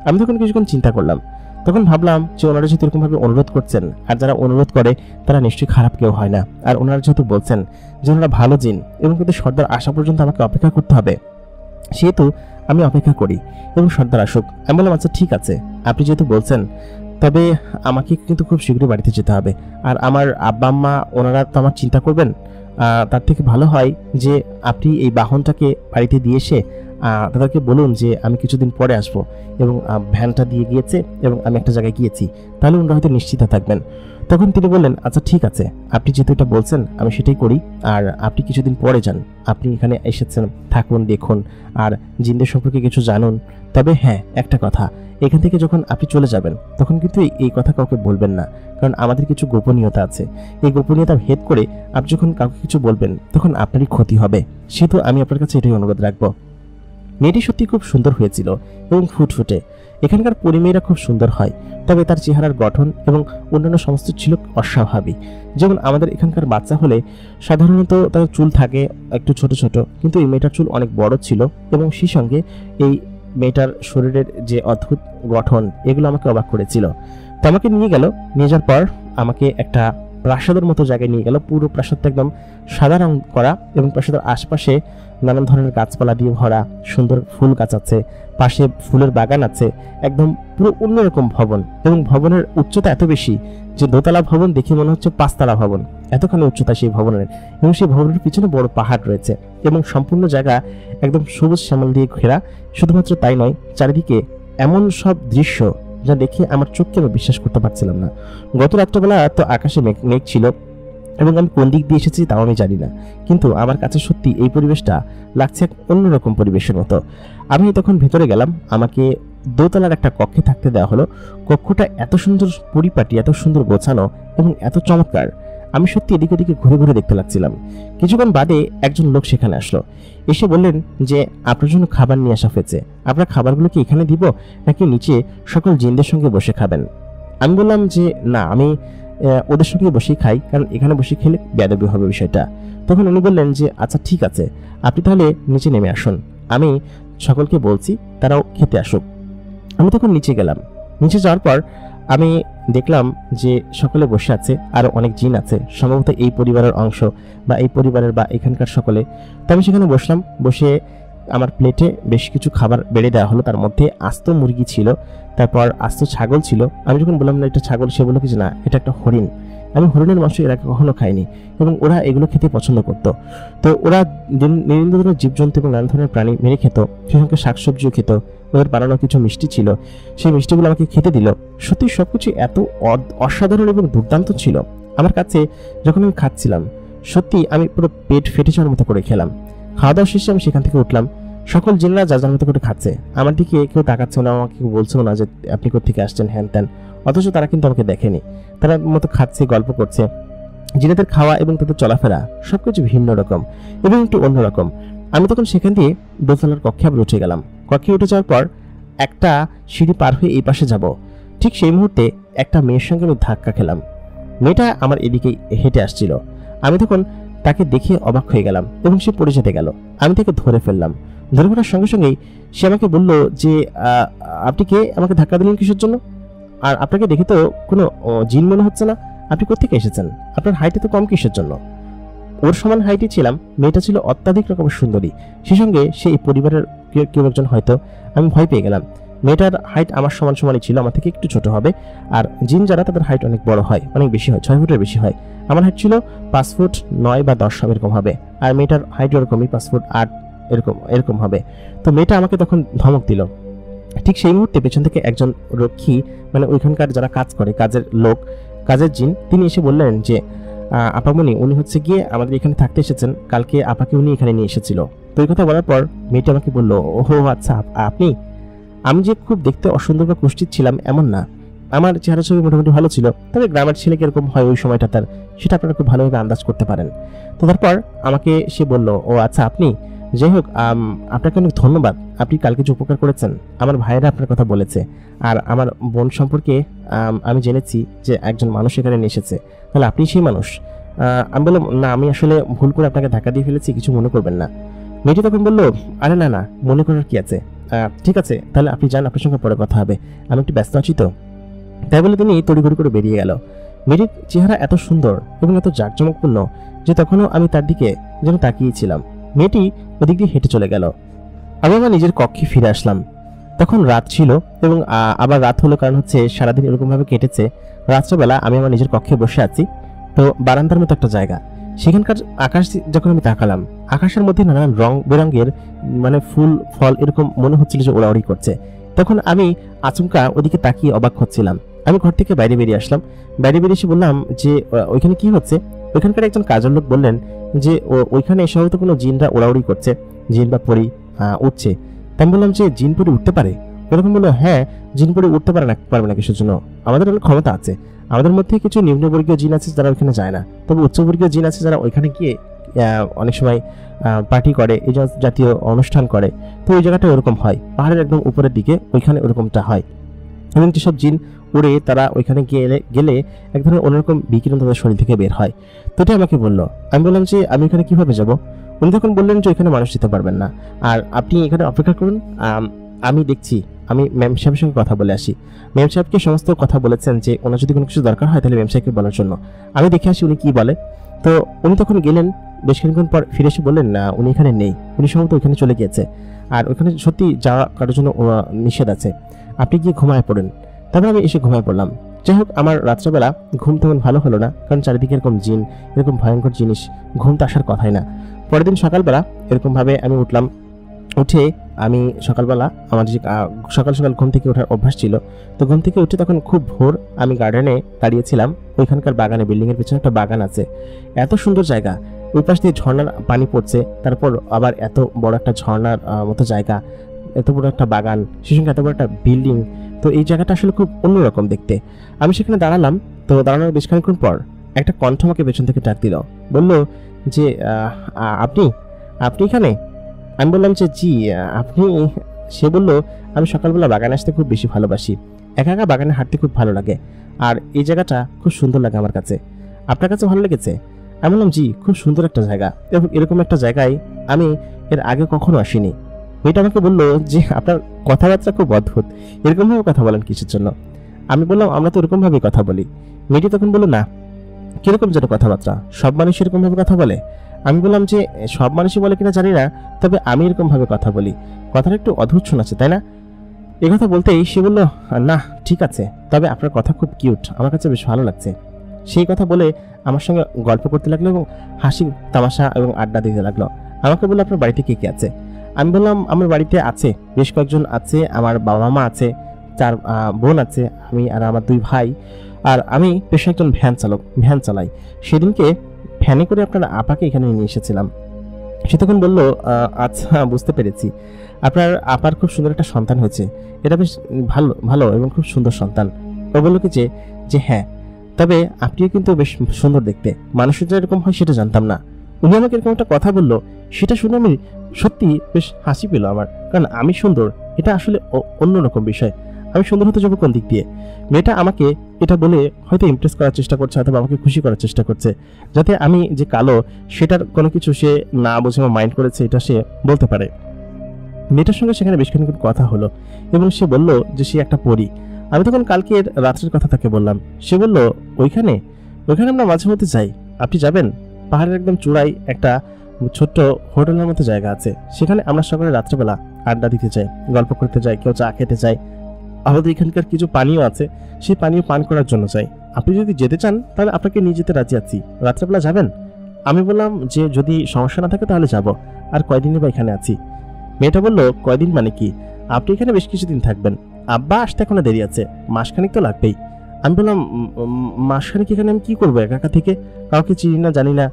আমি তখন কিছুক্ষণ চিন্তা করলাম, তখন ভাবলাম যে ওনারা যেহেতু এরকমভাবে অনুরোধ করছেন, আর যারা অনুরোধ করে তারা নিশ্চয়ই খারাপ কেউ হয় না, আর ওনারা যেহেতু বলছেন যে ওনারা ভালো জিন এবং কিন্তু সর্দার আসা পর্যন্ত আমাকে অপেক্ষা করতে হবে, সেহেতু আমি অপেক্ষা করি এবং সর্দার আসুক। আমি বললাম আচ্ছা ঠিক আছে, আপনি যেহেতু বলছেন, তবে আমাকে কিন্তু খুব শীঘ্রই বাড়িতে যেতে হবে। আর আমার আব্বা আম্মা ওনারা তো আমার চিন্তা করবেন, তার থেকে ভালো হয় যে আপনি এই বাহনটাকে বাড়িতে দিয়ে এসে তাদেরকে বলুন যে আমি কিছুদিন পরে আসবো, এবং ভ্যানটা দিয়ে গিয়েছে এবং আমি একটা জায়গায় গিয়েছি, তাহলে ওনারা হয়তো নিশ্চিত থাকবেন। তখন তিনি বললেন আচ্ছা ঠিক আছে, আপনি যেহেতু এটা বলছেন আমি সেটাই করি, আর আপনি কিছুদিন পরে যান, আপনি এখানে এসেছেন, থাকুন, দেখুন, আর জিনদের সম্পর্কে কিছু জানুন। তবে হ্যাঁ, একটা কথা, এখান থেকে যখন আপনি চলে যাবেন তখন কিন্তু এই কথা কাউকে বলবেন না, কারণ আমাদের কিছু গোপনীয়তা আছে। এই গোপনীয়তা ভেদ করে আপনি যখন কাউকে কিছু বলবেন তখন আপনারই ক্ষতি হবে, সেহেতু আমি আপনার কাছে এটাই অনুরোধ রাখবো। মেয়েটি সত্যি খুব সুন্দর হয়েছিল এবং ফুটফুটে, এখানকার পরিমেয়েরা খুব সুন্দর হয়, তবে তার চেহারার গঠন এবং অন্যান্য সমস্ত ছিল অস্বাভাবিক। যেমন আমাদের এখানকার বাচ্চা হলে সাধারণত তার চুল থাকে একটু ছোট ছোট, কিন্তু এই মেয়েটার চুল অনেক বড় ছিল, এবং সেই সঙ্গে এই মেয়েটার শরীরের যে অদ্ভুত গঠন, এগুলো আমাকে অবাক করেছিল। তো আমাকে নিয়ে যাওয়ার পর আমাকে একটা প্রাসাদের মতো জায়গায় নিয়ে গেল। পুরো প্রাসাদটা একদম সাদা রং করা, এবং প্রাসাদের আশপাশে নানান ধরনের গাছপালা দিয়ে ভরা, সুন্দর ফুল গাছ আছে, পাশে ফুলের বাগান আছে, একদম পুরো অন্যরকম ভবন, এবং ভবনের উচ্চতা এত বেশি যে দোতলা ভবন দেখে মনে হচ্ছে পাঁচতলা ভবন, এতখানি উচ্চতা সেই ভবনের। এবং সেই ভবনের পিছনে বড় পাহাড় রয়েছে, এবং সম্পূর্ণ জায়গা একদম সবুজ শ্যামল দিয়ে ঘেরা। শুধুমাত্র তাই নয়, চারিদিকে এমন সব দৃশ্য যা দেখে আমার চোখকে আমি বিশ্বাস করতে পারছিলাম না। গত রাত্রবেলা তো আকাশে মেঘ ছিল, এবং আমি কোন দিক দিয়ে এসেছি তাও আমি জানি না, কিন্তু আমার কাছে সত্যি এই পরিবেশটা লাগছে এক অন্যরকম পরিবেশের মতো। আমি তখন ভেতরে গেলাম, আমাকে দোতলার একটা কক্ষে থাকতে দেওয়া হলো। কক্ষটা এত সুন্দর পরিপাটি, এত সুন্দর গোছানো এবং এত চমৎকার, আমি সত্যি এদিকে ওদিকে ঘুরে ঘুরে দেখতে লাগছিলাম। কিছুক্ষণ বাদে একজন লোক সেখানে আসলো, এসে বললেন যে আপনার জন্য খাবার নিয়ে আসা হয়েছে, আপনার খাবারগুলো কি এখানে দিব নাকি নিচে সকল জিনদের সঙ্গে বসে খাবেন? আমি বললাম যে না, আমি ওদের সঙ্গে বসেই খাই, কারণ এখানে বসে খেলে বেয়াদবি হবে বিষয়টা। তখন উনি বললেন যে আচ্ছা ঠিক আছে, আপনি তাহলে নিচে নেমে আসুন, আমি সকলকে বলছি তারাও খেতে আসুক। আমি তখন নিচে গেলাম। নিচে যাওয়ার পর আমি দেখলাম যে সকলে বসে আছে, আর অনেক জিন আছে, সম্ভবত এই পরিবারের অংশ বা এই পরিবারের বা এখানকার সকলে। তো আমি সেখানে বসলাম, বসে আমার প্লেটে বেশ কিছু খাবার বেড়ে দেওয়া হলো। তার মধ্যে আস্ত মুরগি ছিল, তারপর আস্ত ছাগল ছিল। আমি যখন বললাম না এটা ছাগল, সে বললো কি যে না, এটা একটা হরিণ। আমি হরিণের মাংস এর আগে কখনো খাইনি, এবং ওরা এগুলো খেতে পছন্দ করত। তো ওরা বিভিন্ন ধরনের জীবজন্তু এবং নানা ধরনের প্রাণী মেরে খেত, সেই সঙ্গে শাকসবজিও খেত। ওদের বানানো কিছু মিষ্টি ছিল, সেই মিষ্টিগুলো আমাকে খেতে দিল। সত্যি সবকিছু এত অসাধারণ এবং দুর্দান্ত ছিল আমার কাছে। যখন আমি খাচ্ছিলাম সত্যি আমি পুরো পেট ফেটে যাওয়ার মতো করে খেলাম। খাওয়া দাওয়া শেষে আমি সেখান থেকে উঠলাম। সকল জিনরা যার যার মতো করে খাচ্ছে, আমার দিকে কেউ তাকাচ্ছে না, আমাকে কেউ বলছেও না যে আপনি কোত্থেকে আসছেন হ্যান ত্যান, অথচ তারা কিন্তু আমাকে দেখেনি। তারা মতো খাচ্ছে, গল্প করছে। জিনেদের খাওয়া এবং তাদের চলাফেরা সবকিছু ভিন্ন রকম এবং একটু অন্যরকম। আমি তখন সেখান দিয়ে দোতলার কক্ষে আবার উঠে গেলাম। কক্ষে উঠে যাওয়ার পর একটা সিঁড়ি পার হয়ে এই পাশে যাব, ঠিক সেই মুহূর্তে একটা মেয়ের সঙ্গে আমি ধাক্কা খেলাম। মেয়েটা আমার এদিকে হেঁটে আসছিল। আমি তখন তাকে দেখে অবাক হয়ে গেলাম এবং সে পড়ে যেতে গেল। আমি তাকে ধরে ফেললাম। ধরে ফেলার সঙ্গে সঙ্গেই সে আমাকে বলল যে আপনি কে, আমাকে ধাক্কা দিলেন কিসের জন্য? আর আপনাকে দেখে তো কোনো জিন মনে হচ্ছে না, আপনি কোত্থেকে এসেছেন? আপনার হাইটে তো কম কিসের জন্য? ওর সমান হাইটে ছিলাম। মেয়েটা ছিল অত্যাধিক রকমের সুন্দরী, সেই সঙ্গে সেই পরিবারের কেউ একজন হয়তো। আমি ভয় পেয়ে গেলাম। মেয়েটার হাইট আমার সমানই ছিল, আমার থেকে একটু ছোট হবে। আর জিন যারা তাদের হাইট অনেক বড় হয়, অনেক বেশি হয়, 6 ফুটের বেশি হয়। আমার হাইট ছিল 5 ফুট 9 বা 10 এরকম হবে, আর মেয়েটার হাইট এরকমই 5 ফুট 8 এরকম হবে। তো মেয়েটা আমাকে তখন ধমক দিল। ঠিক সেই মুহূর্তে পেছন থেকে একজন রক্ষী, মানে ওইখানকার যারা কাজ করে, কাজের লোক, কাজের জিন, তিনি এসে বললেন যে আপামনি উনি হচ্ছে গিয়ে আমাদের এখানে থাকতে এসেছেন, কালকে আপাকে উনি এখানে নিয়ে এসেছিল। তো এই কথা বলার পর মেয়েটা আমাকে বলল, ওহো আচ্ছা আপনি। আমি যে খুব দেখতে অসুন্দর বা কুষ্ঠিত ছিলাম এমন না, আমার চেহারা ছবি মোটামুটি ভালো ছিল। তবে গ্রামের ছেলে কিরকম হয় ওই সময়টা তার, সেটা আপনারা খুব ভালোভাবে আন্দাজ করতে পারেন। তো তারপর আমাকে সে বলল, ও আচ্ছা আপনি, যাই হোক আপনাকে অনেক ধন্যবাদ, আপনি কালকে যে উপকার করেছেন। আমার ভাইয়েরা আপনার কথা বলেছে, আর আমার বোন সম্পর্কে আমি জেনেছি যে একজন মানুষ এখানে নিয়ে এসেছে, তাহলে আপনি সেই মানুষ। আমি বললাম, না আমি আসলে ভুল করে আপনাকে ধাক্কা দিয়ে ফেলেছি, কিছু মনে করবেন না। মেয়েটি তখন বলল, আরে না না, মনে করার কি আছে, ঠিক আছে তাহলে আপনি যান, আপনার সঙ্গে পরে কথা হবে, আমি একটু ব্যস্ত আছি তো। তাই বলে তিনি তড়িঘড়ি করে বেরিয়ে গেল। মেয়েটির চেহারা এত সুন্দর এবং এত জাঁকজমকপূর্ণ যে তখনও আমি তার দিকে যেন তাকিয়েছিলাম। মেয়েটি ওদিক দিয়ে হেঁটে চলে গেল। আমি আমার নিজের কক্ষে ফিরে আসলাম। তখন রাত ছিল এবং আবার রাত হলো, কারণ হচ্ছে সারাদিন এরকমভাবে কেটেছে। রাত্রেবেলা আমি আমার নিজের কক্ষে বসে আছি। তো বারান্দার মতো একটা জায়গা, সেখানকার আকাশ যখন আমি তাকালাম, আকাশের মধ্যে নানান রং বেরঙের মানে ফুল ফল এরকম মনে হচ্ছিল যে ওড়াউড়ি করছে। তখন আমি আচমকা ওদিকে তাকিয়ে অবাক হচ্ছিলাম। আমি ঘর থেকে বাইরে বেরিয়ে আসলাম। বাইরে বেরিয়ে এসে বললাম যে ওইখানে কি হচ্ছে। ওইখানকার একজন কাজের লোক বললেন যে ওইখানে এসে হয়তো কোনো জিনরা ওড়াউড়ি করছে, জিন বা পরি উঠছে। তাই আমি বললাম যে জিন পরি উঠতে পারে? এরকম বললো, হ্যাঁ জিন পরি উঠতে পারবে না কিসের জন্য, আমাদের অনেক ক্ষমতা আছে। আমাদের মধ্যে কিছু নিম্নবর্গীয় জিন আছে যারা ওইখানে যায় না, তবে উচ্চবর্গীয় জিন আছে যারা ওইখানে গিয়ে অনেক সময় পার্টি করে, এই জাতীয় অনুষ্ঠান করে। তো ওই জায়গাটা ওরকম হয়, পাহাড়ের একদম উপরের দিকে ওইখানে ওরকমটা হয়। এবং যেসব জিন উড়ে তারা ওইখানে গেলে এক ধরনের অন্যরকম বিকিরণ তাদের শরীর থেকে বের হয়। তো এটা আমাকে বললো। আমি বললাম যে আমি এখানে কিভাবে যাব? উনি তখন বললেন যে এখানে মানুষ যেতে পারবেন না, আর আপনি এখানে অপেক্ষা করুন, আমি দেখছি, আমি ম্যাম সাহেবের সঙ্গে কথা বলে আসি। ম্যাম সাহেবকে সমস্ত কথা বলেছেন যে ওনার যদি কোনো কিছু দরকার হয় তাহলে ম্যাম সাহেবকে বলার জন্য। আমি দেখে আসি উনি কি বলে। তো উনি তখন গেলেন। বেশ কিছুক্ষণ পর ফিরে এসে বললেন, না উনি এখানে নেই, উনি সম্ভবত ওইখানে চলে গিয়েছে, আর ওইখানে সত্যি যাওয়া কারোর জন্য নিষেধ আছে, আপনি গিয়ে ঘুমায় পড়েন। তারপর আমি এসে ঘুমায় পড়লাম। যাই হোক, আমার রাত্রেবেলা ঘুম তেমন ভালো হলো না, কারণ চারিদিকে এরকম জিন, এরকম ভয়ঙ্কর জিনিস, ঘুম তো আসার কথাই না। পরের দিন সকালবেলা এরকমভাবে আমি উঠলাম। উঠে আমি সকালবেলা আমার যে সকাল সকাল ঘুম থেকে ওঠার অভ্যাস ছিল, তো ঘুম থেকে উঠে তখন খুব ভোর আমি গার্ডেনে দাঁড়িয়েছিলাম। ওইখানকার বাগানে, বিল্ডিংয়ের পেছনে একটা বাগান আছে, এত সুন্দর জায়গা, ওই পাশ দিয়ে ঝর্ণার পানি পড়ছে, তারপর আবার এত বড় একটা ঝর্ণার মতো জায়গা, এত বড় একটা বাগান, সে সঙ্গে এত বড় একটা বিল্ডিং। তো এই জায়গাটা আসলে খুব অন্যরকম দেখতে। আমি সেখানে দাঁড়ালাম। তো দাঁড়ানোর বেশ খানিকক্ষণ পর একটা কণ্ঠ আমাকে পেছন থেকে ডাক দিল, বলল যে আপনি এখানে? আমি বললাম যে জি, আপনি? সে বলল, আমি সকালবেলা বাগানে আসতে খুব বেশি ভালোবাসি, একা একা বাগানে হাঁটতে খুব ভালো লাগে, আর এই জায়গাটা খুব সুন্দর লাগে আমার কাছে। আপনার কাছে ভালো লেগেছে? আমি বললাম জি, খুব সুন্দর একটা জায়গা, এবং এরকম একটা জায়গায় আমি এর আগে কখনো আসিনি। মেয়েটা আমাকে বললো যে আপনার কথাবার্তা খুব অদ্ভুত, এরকমভাবে কথা বলেন কিসের জন্য? আমি বললাম, আমরা তো এরকমভাবেই কথা বলি। মেয়েটি তখন বললো, না কিরকম যেন কথাবার্তা, সব মানুষ এরকমভাবে কথা বলে? আমি বললাম যে সব মানুষই বলে কিনা জানি না, তবে আমি এরকম ভাবে কথা বলি, কথাটা একটু অদ্ভুত শোনাচ্ছে তাই না? এই কথা বলতেই সে বলল, না ঠিক আছে, তবে আপনার কথা খুব কিউট, আমার কাছে বেশ ভালো লাগছে। সেই কথা বলে আমার সঙ্গে গল্প করতে লাগলো এবং হাসি তামাশা এবং আড্ডা দিতে লাগলো। আমাকে বললো, আপনার বাড়িতে কে কে আছে? আমি বললাম, আমার বাড়িতে আছে বেশ কয়েকজন আছে, আমার বাবা মা আছে, 4 বোন আছে, আমি আর আমার 2 ভাই, আর আমি পেশায় একজন ভ্যান চালাই। সেদিনকে ভ্যানে করে আপনার আপাকে এখানে নিয়ে এসেছিলাম। সে তখন বললো, আচ্ছা বুঝতে পেরেছি, আপনার আপার খুব সুন্দর একটা সন্তান হয়েছে, এটা বেশ ভালো এবং খুব সুন্দর সন্তান। ও বললো কি যে হ্যাঁ, তবে আপনিও কিন্তু বেশ সুন্দর দেখতে, মানুষের যে এরকম হয় সেটা জানতাম না। উনি আমাকে এরকম একটা কথা বললো, সেটা শুনে আমি সত্যি বেশ হাসি পেল আমার, কারণ আমি সুন্দর এটা আসলে অন্যরকম বিষয়। আমি সুন্দর হতে যাবো কোন দিক দিয়ে? মেয়েটা আমাকে এটা বলে হয়তো ইমপ্রেস করার চেষ্টা করছে, অথবা আমাকে খুশি করার চেষ্টা করছে, যাতে আমি যে কালো সেটার কোনো কিছু সে না বুঝে আমার মাইন্ড করেছে এটা সে বলতে পারে। মেয়েটার সঙ্গে সেখানে বেশ খানিক কথা হলো এবং সে বলল যে সে একটা পরী। আমি তখন কালকের রাত্রের কথা তাকে বললাম। সে বলল, ওইখানে আমরা মাঝে মধ্যে যাই, আপনি যাবেন? পাহাড়ের একদম চূড়ায় একটা ছোট্ট হোটেলের মতো জায়গা আছে। সেখানে আমরা সকলে রাত্রেবেলা আড্ডা দিতে যাই, গল্প করতে যাই, কেউ চা খেতে চাই। আমাদের এখানকার কিছু পানীয় আছে, সেই পানীয় পান করার জন্য চাই। আপনি যদি যেতে চান তাহলে আপনাকে নিয়ে যেতে রাজি আছি। রাত্রেবেলা যাবেন? আমি বললাম যে যদি সমস্যা না থাকে তাহলে যাব, আর কয়দিনই বা এখানে আছি। মেয়েটা বলল, কয়দিন মানে কি? আপনি এখানে বেশ কিছুদিন থাকবেন, আব্বা আসতে এখনো দেরি আছে, মাসখানিক তো লাগবেই। আমি বললাম, মাসখানিক এখানে আমি কি করবো একা একা থেকে? কাউকে চিনি না, জানি না।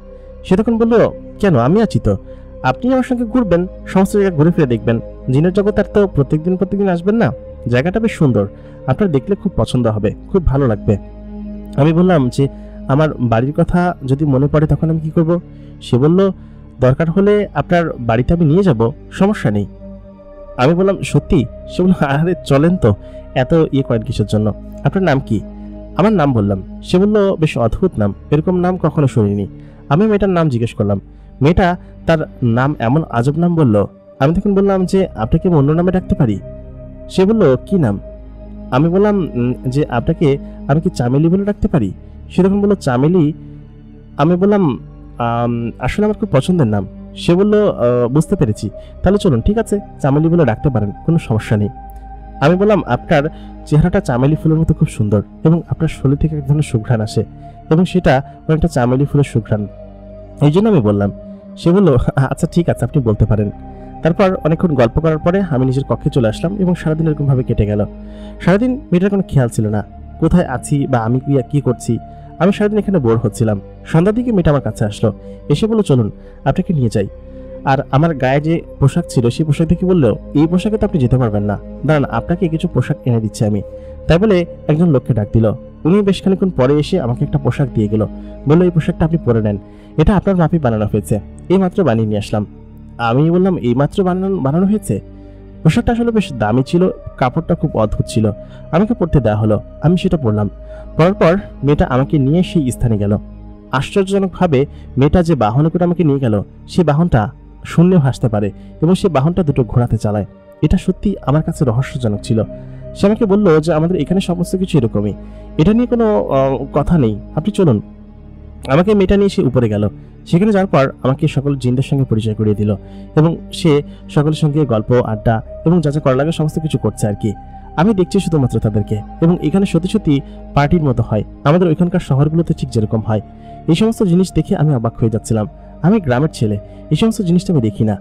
সে তখন বললো, কেন, আমি আছি তো, আপনি আমার সঙ্গে ঘুরবেন, সমস্ত জায়গা ঘুরে ফিরে দেখবেন। জিনের জগৎ আর তো প্রত্যেকদিন আসবেন না, জায়গাটা বেশ সুন্দর, আপনার দেখলে খুব পছন্দ হবে, খুব ভালো লাগবে। আমি বললাম যে আমার বাড়ির কথা যদি মনে পড়ে তখন আমি কি করব? সে বলল, দরকার হলে আপনার বাড়িতে আমি নিয়ে যাব, সমস্যা নেই। আমি বললাম, সত্যি? সে বলল, আরে চলেন তো, এত করেন কিসের জন্য? আপনার নাম কি? আমার নাম বললাম। সে বলল, বেশ অদ্ভুত নাম, এরকম নাম কখনো শুনিনি। আমি মেয়েটার নাম জিজ্ঞেস করলাম। মেয়েটা তার নাম এমন আজব নাম বলল। আমি তখন বললাম যে আপনাকে আমি অন্য নামে ডাকতে পারি? সে বলল, কি নাম? আমি বললাম যে আপনাকে আমি কি চামেলি বলে ডাকতে পারি? সে তখন বলল, চামেলি? আমি বললাম, আসলে আমার খুব পছন্দের নাম। সে বলল, বুঝতে পেরেছি, তাহলে চলুন, ঠিক আছে, চামেলি বলে ডাকতে পারেন, কোনো সমস্যা নেই। আমি বললাম, আপনার চেহারাটা চামেলি ফুলের মতো খুব সুন্দর, এবং আপনার শরীর থেকে এক ধরনের সুঘ্রাণ আসে, এবং সেটা অনেকটা চামেলি ফুলের সুঘ্রাণ, এই জন্য আমি বললাম। সে বলল, আচ্ছা ঠিক আছে, আপনি বলতে পারেন। তারপর অনেকক্ষণ গল্প করার পরে আমি নিজের কক্ষে চলে আসলাম, এবং সারাদিন এরকমভাবে কেটে গেল। সারাদিন মেয়েটার কোনো খেয়াল ছিল না, কোথায় আছি বা আমি কি করছি। আমি সারাদিন এখানে বোর হচ্ছিলাম। সন্ধ্যার দিকে মেয়েটা আমার কাছে আসলো, এসে বলল, চলুন আপনাকে নিয়ে যাই। আর আমার গায়ে যে পোশাক ছিল সেই পোশাক দেখে বললো, এই পোশাকে তো আপনি যেতে পারবেন না, দাঁড়ান আপনাকে কিছু পোশাক এনে দিচ্ছি আমি। তাই বলে একজন লোককে ডাক দিল। উনি বেশ খানিকক্ষণ পরে এসে আমাকে একটা পোশাক দিয়ে গেল, বললো, এই পোশাকটা আপনি পরে নেন, এটা আপনার মাপে বানানো হয়েছে, এই মাত্র বানিয়ে নিয়ে আসলাম। আমি বললাম, এই মাত্র বানানো হয়েছে? পোশাকটা আসলে বেশ দামি ছিল, কাপড়টা খুব অদ্ভুত ছিল। আমাকে পরতে দেওয়া হলো, আমি সেটা পরলাম। পরার পর মেয়েটা আমাকে নিয়ে সেই স্থানে গেল। আশ্চর্যজনকভাবে মেয়েটা যে বাহনে করে আমাকে নিয়ে গেল, সেই বাহনটা শূন্যেও হাসতে পারে, এবং সেই বাহনটা দুটো ঘোড়াতে চালায়। এটা সত্যি আমার কাছে রহস্যজনক ছিল। সে আমাকে বললো যে আমাদের এখানে সমস্ত কিছু এরকমই, এটা নিয়ে কোনো কথা নেই, আপনি চলুন। আমাকে মেয়েটা নিয়ে সে উপরে গেল। সেখানে যাওয়ার পর আমাকে সকল জিনদের সঙ্গে পরিচয় করিয়ে দিল, এবং সে সকলের সঙ্গে গল্প, আড্ডা এবং যা যা করা লাগে সমস্ত কিছু করছে আর কি। আমি দেখছি শুধুমাত্র তাদেরকে, এবং এখানে সত্যি সত্যি পার্টির মতো হয়, আমাদের ওইখানকার শহরগুলোতে ঠিক যেরকম হয়। এই সমস্ত জিনিস দেখে আমি অবাক হয়ে যাচ্ছিলাম। আমি গ্রামের ছেলে, এই সমস্ত জিনিসটা আমি দেখি না।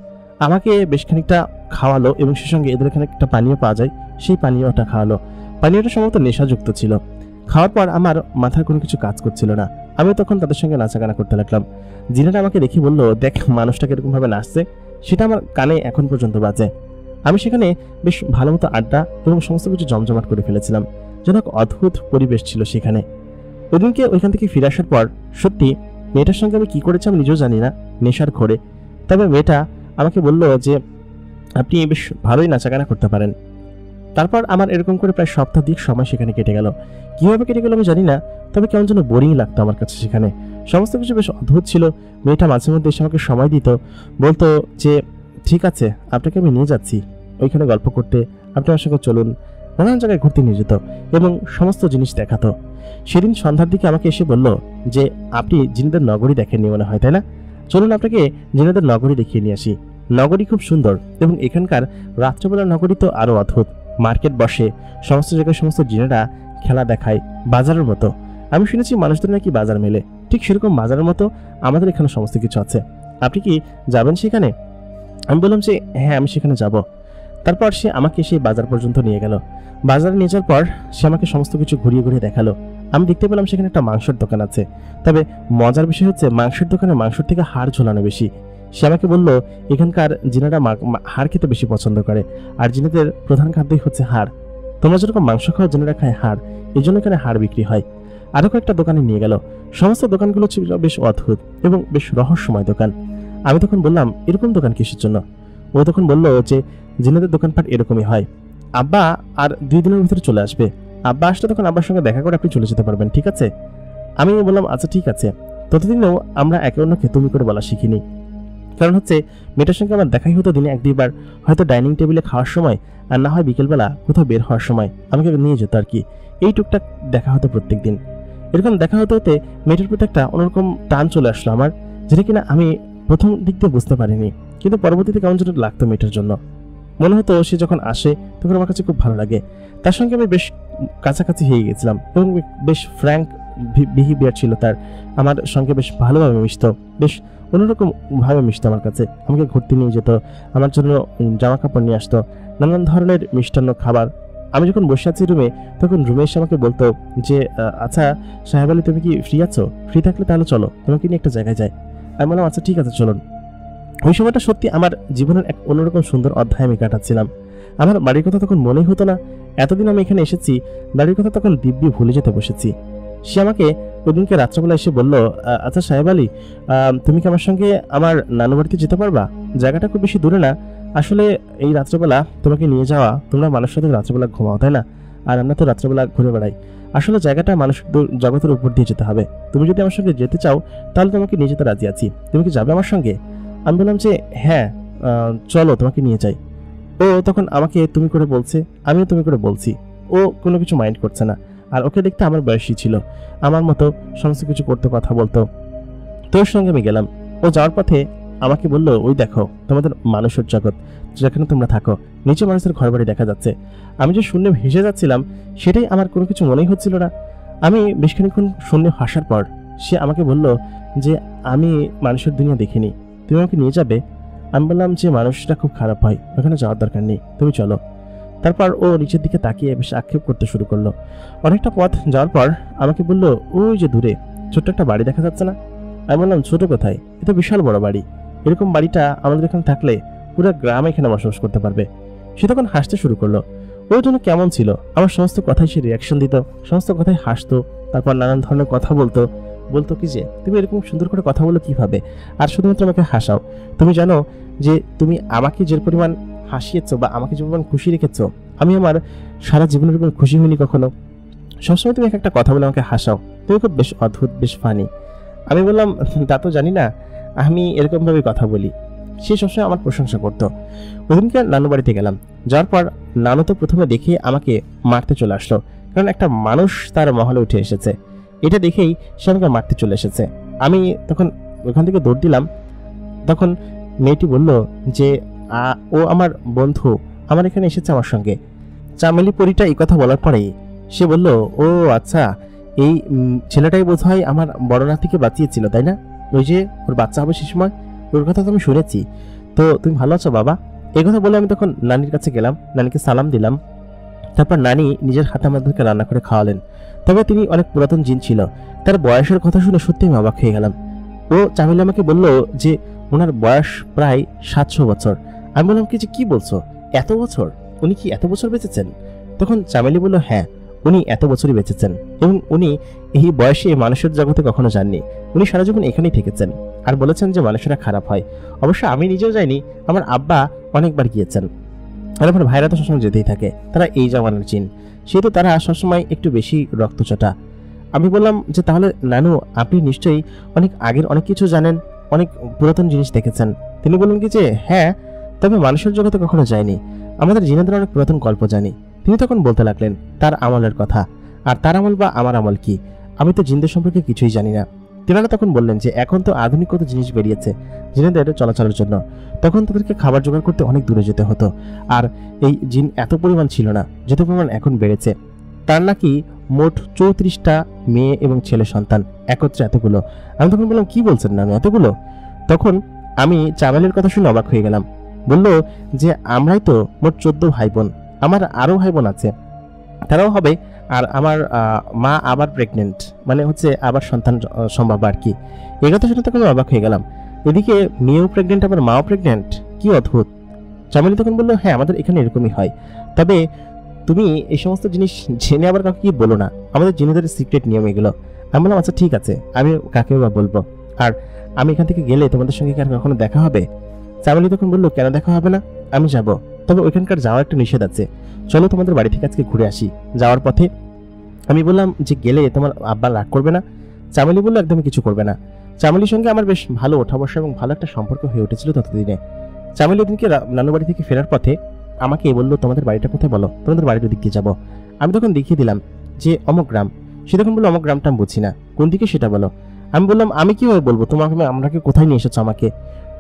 আমাকে বেশ খানিকটা খাওয়ালো, এবং সে সঙ্গে এদের এখানে একটা পানীয় পাওয়া যায়, সেই পানীয়টা খাওয়ালো। পানীয়টা সম্ভবত নেশাযুক্ত ছিল। খাওয়ার পর আমার মাথার কোনো কিছু কাজ করছিল না। আমি তখন তাদের সঙ্গে নাচাগানা করতে লাগলাম। জিনাটা আমাকে দেখে বলল, দেখ মানুষটাকে এরকম ভাবে নাচছে, সেটা আমার কানে এখন পর্যন্ত বাজে। আমি সেখানে বেশ ভালো মতো আড্ডা এবং সমস্ত কিছু জমজমাট করে ফেলেছিলাম। যেন এক অদ্ভুত পরিবেশ ছিল সেখানে। ওইদিনকে ওইখান থেকে ফিরে আসার পর সত্যি মেয়েটার সঙ্গে আমি কি করেছি আমি নিজেও জানি না, নেশার ঘোরে। তবে মেয়েটা আমাকে বলল যে আপনি বেশ ভালোই নাচাগানা করতে পারেন। তারপর আমার এরকম করে প্রায় সপ্তাহাধিক সময় সেখানে কেটে গেল। কিভাবে কেটে গেল আমি জানি না, তবে কেমন যেন বোরিং লাগতো আমার কাছে সেখানে। সমস্ত কিছু বেশ অদ্ভুত ছিল। মেয়েটা মাঝে মধ্যে এসে আমাকে সময় দিত, বলতো যে ঠিক আছে আপনাকে আমি নিয়ে যাচ্ছি ওইখানে গল্প করতে, আপনি আমার সঙ্গে চলুন। নানান জায়গায় ঘুরতে নিয়ে যেত এবং সমস্ত জিনিস দেখাতো। সেদিন সন্ধ্যার দিকে আমাকে এসে বলল যে আপনি জিনেদের নগরী দেখেননি মনে হয়, তাই না? চলুন আপনাকে জিনেদের নগরী দেখিয়ে নিয়ে আসি। নগরী খুব সুন্দর, এবং এখানকার রাত্রেবেলার নগরী তো আরো অদ্ভুত। মার্কেট বসে, সমস্ত জায়গায় সমস্ত জিনেরা খেলা দেখায়, বাজারের মতো। আমি শুনেছি মানুষদের নাকি বাজার মেলে, ঠিক সেরকম বাজারের মতো আমাদের এখানে সমস্ত কিছু আছে। আপনি কি যাবেন সেখানে? আমি বললাম যে হ্যাঁ, আমি সেখানে যাব। তারপর সে আমাকে সেই বাজার পর্যন্ত নিয়ে গেল। বাজারে নিয়ে যাওয়ার পর সে আমাকে সমস্ত কিছু ঘুরিয়ে ঘুরিয়ে দেখালো। আমি দেখতে পেলাম সেখানে একটা মাংসের দোকান আছে। তবে মজার বিষয় হচ্ছে মাংসের দোকানে মাংসের থেকে হাড় ঝোলানো বেশি। সে আমাকে বলল এখানকার জিনেরা হাড় খেতে বেশি পছন্দ করে, আর জিনেদের প্রধান খাদ্যই হচ্ছে হাড়। তোমরা যেরকম মাংস খাও, জিনেরা খায় হাড়, এই জন্য এখানে হাড় বিক্রি হয়। আরো কয়েকটা দোকানে নিয়ে গেল। সমস্ত দোকানগুলো ছিল বেশ অদ্ভুত এবং বেশ রহস্যময় দোকান। আমি তখন বললাম, এরকম দোকান কিসের জন্য? ও তখন বলল যে জিনেদের দোকানপাট এরকমই হয়। আব্বা আর 2 দিনের ভিতরে চলে আসবে। আব্বা আসলে তখন আব্বার সঙ্গে দেখা করে আপনি চলে যেতে পারবেন, ঠিক আছে? আমি বললাম আচ্ছা ঠিক আছে। ততদিনেও আমরা একে অন্যকে তুমি করে বলা শিখিনি। কারণ হচ্ছে মেয়েটার সঙ্গে আমার দেখাই হতো দিনে 1-2 বার, হয়তো ডাইনিং টেবিলে খাওয়ার সময়, আর না হয় বিকেলবেলা কোথাও বের হওয়ার সময় আমাকে নিয়ে যেত আর কি। এই টুকটাক দেখা হতো প্রত্যেক দিন। এরকম দেখা হতে হতে মেয়েটার প্রতি একটা অন্যরকম টান চলে আসলো আমার। যেটা কিনা আমি প্রথম দিক দিয়ে বুঝতে পারিনি, কিন্তু পরবর্তীতে কেমন যেন লাগতো মেয়েটার জন্য। মনে হতো সে যখন আসে তখন আমার কাছে খুব ভালো লাগে। তার সঙ্গে আমি বেশ কাছাকাছি হয়ে গেছিলাম এবং বেশ ফ্র্যাঙ্ক বিহেভিয়ার ছিল তার। আমার সঙ্গে বেশ ভালোভাবে মিশতো, বেশ অন্যরকম ভাবে মিশতো আমার কাছে। আমাকে ঘুরতে নিয়ে যেত, আমার জন্য জামা কাপড় নিয়ে আসতো, নানান ধরনের মিষ্টান্ন খাবার। আমি যখন বসে আছি রুমে, তখন রুমে এসে আমাকে বলতো যে আচ্ছা সাহেব আলী, তুমি কি ফ্রি আছো? ফ্রি থাকলে তাহলে চলো, তোমাকে নিয়ে একটা জায়গায় যাই। আমি বললাম আচ্ছা ঠিক আছে চলুন। ওই সময়টা সত্যি আমার জীবনের এক অন্যরকম সুন্দর অধ্যায় আমি কাটাচ্ছিলাম। আমার বাড়ির কথা তখন মনেই হতো না। এতদিন আমি এখানে এসেছি, বাড়ির কথা তখন দিব্যি ভুলে যেতে বসেছি। সে আমাকে ওদিনকে রাত্রেবেলা এসে বলল, আচ্ছা সাহেব আলী, তুমি কি আমার সঙ্গে আমার নানু বাড়িতে যেতে পারবা? জায়গাটা খুব বেশি দূরে না। আসলে এই রাত্রেবেলা তোমাকে নিয়ে যাওয়া, তোমরা মানুষ সাথে রাত্রেবেলা ঘুমাও তাই না? আর আমরা তো রাত্রেবেলা ঘুরে বেড়াই। আসলে জায়গাটা মানুষ জগতের উপর দিয়ে যেতে হবে। তুমি যদি আমার সঙ্গে যেতে চাও তাহলে তোমাকে নিয়ে যেতে রাজি আছি। তুমি কি যাবে আমার সঙ্গে? আমি বললাম যে হ্যাঁ, চলো তোমাকে নিয়ে যাই। ও তখন আমাকে তুমি করে বলছে, আমিও তুমি করে বলছি। ও কোনো কিছু মাইন্ড করছে না। আর ওকে দেখতে আমার বয়সী ছিল, আমার মতো সমস্ত কিছু করতে, কথা বলতো। তোর সঙ্গে আমি গেলাম। ও যাওয়ার পথে আমাকে বলল, ওই দেখো তোমাদের মানুষের জগৎ, যেখানে তোমরা থাকো, নিচে মানুষের ঘর বাড়ি দেখা যাচ্ছে। আমি যে শূন্যে ভেসে যাচ্ছিলাম সেটাই আমার কোনো কিছু মনেই হচ্ছিল না। আমি বেশ খানিকক্ষণ শূন্যে হাসার পর সে আমাকে বলল যে আমি মানুষের দুনিয়া দেখিনি, তুমি আমাকে নিয়ে যাবে? আমি বললাম যে মানুষটা খুব খারাপ হয়, ওখানে যাওয়ার দরকার নেই, তুমি চলো। তারপর ও নিচের দিকে তাকিয়ে বেশ আক্ষেপ করতে শুরু করলো। অনেকটা পথ যাওয়ার পর আমাকে বলল, ওই যে দূরে ছোট্ট একটা বাড়ি দেখা যাচ্ছে না? আমি বললাম ছোট কোথায়, এটা বিশাল বড় বাড়ি। এরকম বাড়িটা আমাদের এখানে থাকলে পুরো গ্রাম এখানে বসবাস করতে পারবে। সে তখন হাসতে শুরু করলো। ওর জন্য কেমন ছিল, আমার সমস্ত কথায় সে রিয়াকশন দিত, সমস্ত কথায় হাসতো, তারপর নানান ধরনের কথা বলতো। বলতো কি যে তুমি এরকম সুন্দর করে কথা বলো কিভাবে, আর শুধুমাত্র আমাকে হাসাও? তুমি জানো যে তুমি আমাকে যে পরিমাণ হাসিয়েছো বা আমাকে যে পরিমাণ খুশি রেখেছো, আমি আমার সারা জীবনের এরকম খুশি হইনি কখনো। সবসময় তুমি একটা কথা বলে আমাকে হাসাও, তুমি খুব বেশ অদ্ভুত, বেশ ফানি। আমি বললাম তা তো জানি না, আমি এরকমভাবে কথা বলি। সে সবসময় আমার প্রশংসা করতো। ওদিনকে নানু বাড়িতে গেলাম। যাওয়ার পর নানু তো প্রথমে দেখে আমাকে মারতে চলে আসলো, কারণ একটা মানুষ তার মহলে উঠে এসেছে। এটা দেখেই সে আমাকে মারতে চলে এসেছে। আমি তখন ওখান থেকে দৌড় দিলাম। তখন মেয়েটি বলল যে ও আমার বন্ধু, আমার এখানে এসেছে আমার সঙ্গে। চামেলি পরীটা এই কথা বলার পরেই সে বলল, ও আচ্ছা, এই ছেলেটাই বোধহয় আমার বড় নাতিকে বাঁচিয়েছিল তাই না? ওই যে ওর বাচ্চা হবে সে সময়, ওর কথা তো আমি শুনেছি। তো তুমি ভালো আছো বাবা? এই কথা বলে আমি তখন নানির কাছে গেলাম, নানিকে সালাম দিলাম। তারপর নানি নিজের হাতে আমাদেরকে রান্না করে খাওয়ালেন। তবে তিনি অনেক পুরাতন জিন ছিল। তার বয়সের কথা শুনে সত্যি আমি অবাক হয়ে গেলাম। ও চামেলি আমাকে বলল যে ওনার বয়স প্রায় 700 বছর। আমি বললাম কি বলছো, এত বছর? উনি কি এত বছর বেঁচেছেন? তখন চামেলি বলল, হ্যাঁ উনি এত বছরই বেঁচেছেন এবং উনি এই বয়সে মানুষের জগতে কখনো যাননি। উনি সারা জীবন এখানেই থেকেছেন আর বলেছেন যে মানুষেরা খারাপ হয়। অবশ্য আমি নিজেও যাইনি, আমার আব্বা অনেকবার গিয়েছেন। আর আমার ভাইরা তো সবসময় যেতেই থাকে, তারা এই জামানার জিন, সেহেতু তারা সবসময় একটু বেশি রক্তচটা। আমি বললাম যে তাহলে নানু আপনি নিশ্চয়ই অনেক আগের অনেক কিছু জানেন, অনেক পুরাতন জিনিস দেখেছেন। তিনি বললেন কি যে হ্যাঁ, তবে মানুষের জগতে কখনো যায়নি, আমাদের জিনেদের অনেক পুরাতন গল্প জানি। তিনি তখন বলতে লাগলেন তার আমলের কথা। আর তার আমল বা আমার আমল কি, আমি তো জিনদের সম্পর্কে কিছুই জানি না। তিনারা তখন বললেন যে এখন তো আধুনিক কত জিনিস বেরিয়েছে জিনেদের চলাচলের জন্য, তখন তাদেরকে খাবার জোগাড় করতে অনেক দূরে যেতে হতো। আর এই জিন এত পরিমাণ ছিল না, যত পরিমাণ এখন বেড়েছে। তার নাকি মোট 34টা মেয়ে এবং ছেলে সন্তান, একত্রে এতগুলো। আমি তখন বললাম কি বলছেন নানু, এতগুলো? তখন আমি চামেলের কথা শুনে অবাক হয়ে গেলাম। বলল যে আমরাই তো মোট 14 ভাই বোন, আমার আরো ভাই বোন আছে, তারাও হবে। আর আমার মা আবার প্রেগনেন্ট, মানে হচ্ছে আবার সন্তান সম্ভব আর কি। এই কথা শুনে তখন অবাক হয়ে গেলাম। এদিকে মেয়েও প্রেগনেন্ট, আবার মাও প্রেগনেন্ট, কি অদ্ভুত। চামেলি তখন বললো, হ্যাঁ আমাদের এখানে এরকমই হয়, তবে তুমি এই সমস্ত জিনিস জেনে আবার কাউকে কি বলো না, আমাদের জিনেদের সিক্রেট নিয়ম এগুলো। আমি বললাম আচ্ছা ঠিক আছে, আমি কাকে বা বলবো। আর আমি এখান থেকে গেলে তোমাদের সঙ্গে কি আর কখনো দেখা হবে? চামেলি তখন বললো, কেন দেখা হবে না, আমি যাব, তবে ওইখানকার যাওয়ার একটা নিষেধ আছে, চলো তোমাদের বাড়ি থেকে আজকে ঘুরে আসি। যাওয়ার পথে আমি বললাম যে গেলে তোমার আব্বা রাগ করবে না? চামেলি বললো, একদমই কিছু করবে না। চামেলির সঙ্গে আমার বেশ ভালো ওঠা বসা এবং ভালো একটা সম্পর্ক হয়ে উঠেছিল ততদিনে। চামেলি ওদিনকে নানু বাড়ি থেকে ফেরার পথে আমাকে বললো, তোমাদের বাড়িটা কোথায় বলো, তোমাদের বাড়ির দিক দিয়ে যাবো। আমি তখন দেখিয়ে দিলাম যে অমক গ্রাম। সে তখন বললো, অমক গ্রামটা আমি বুঝি না, কোন দিকে সেটা বলো। আমি বললাম আমি কিভাবে বলবো তোমাকে, আমরাকে কোথায় নিয়ে এসেছো আমাকে?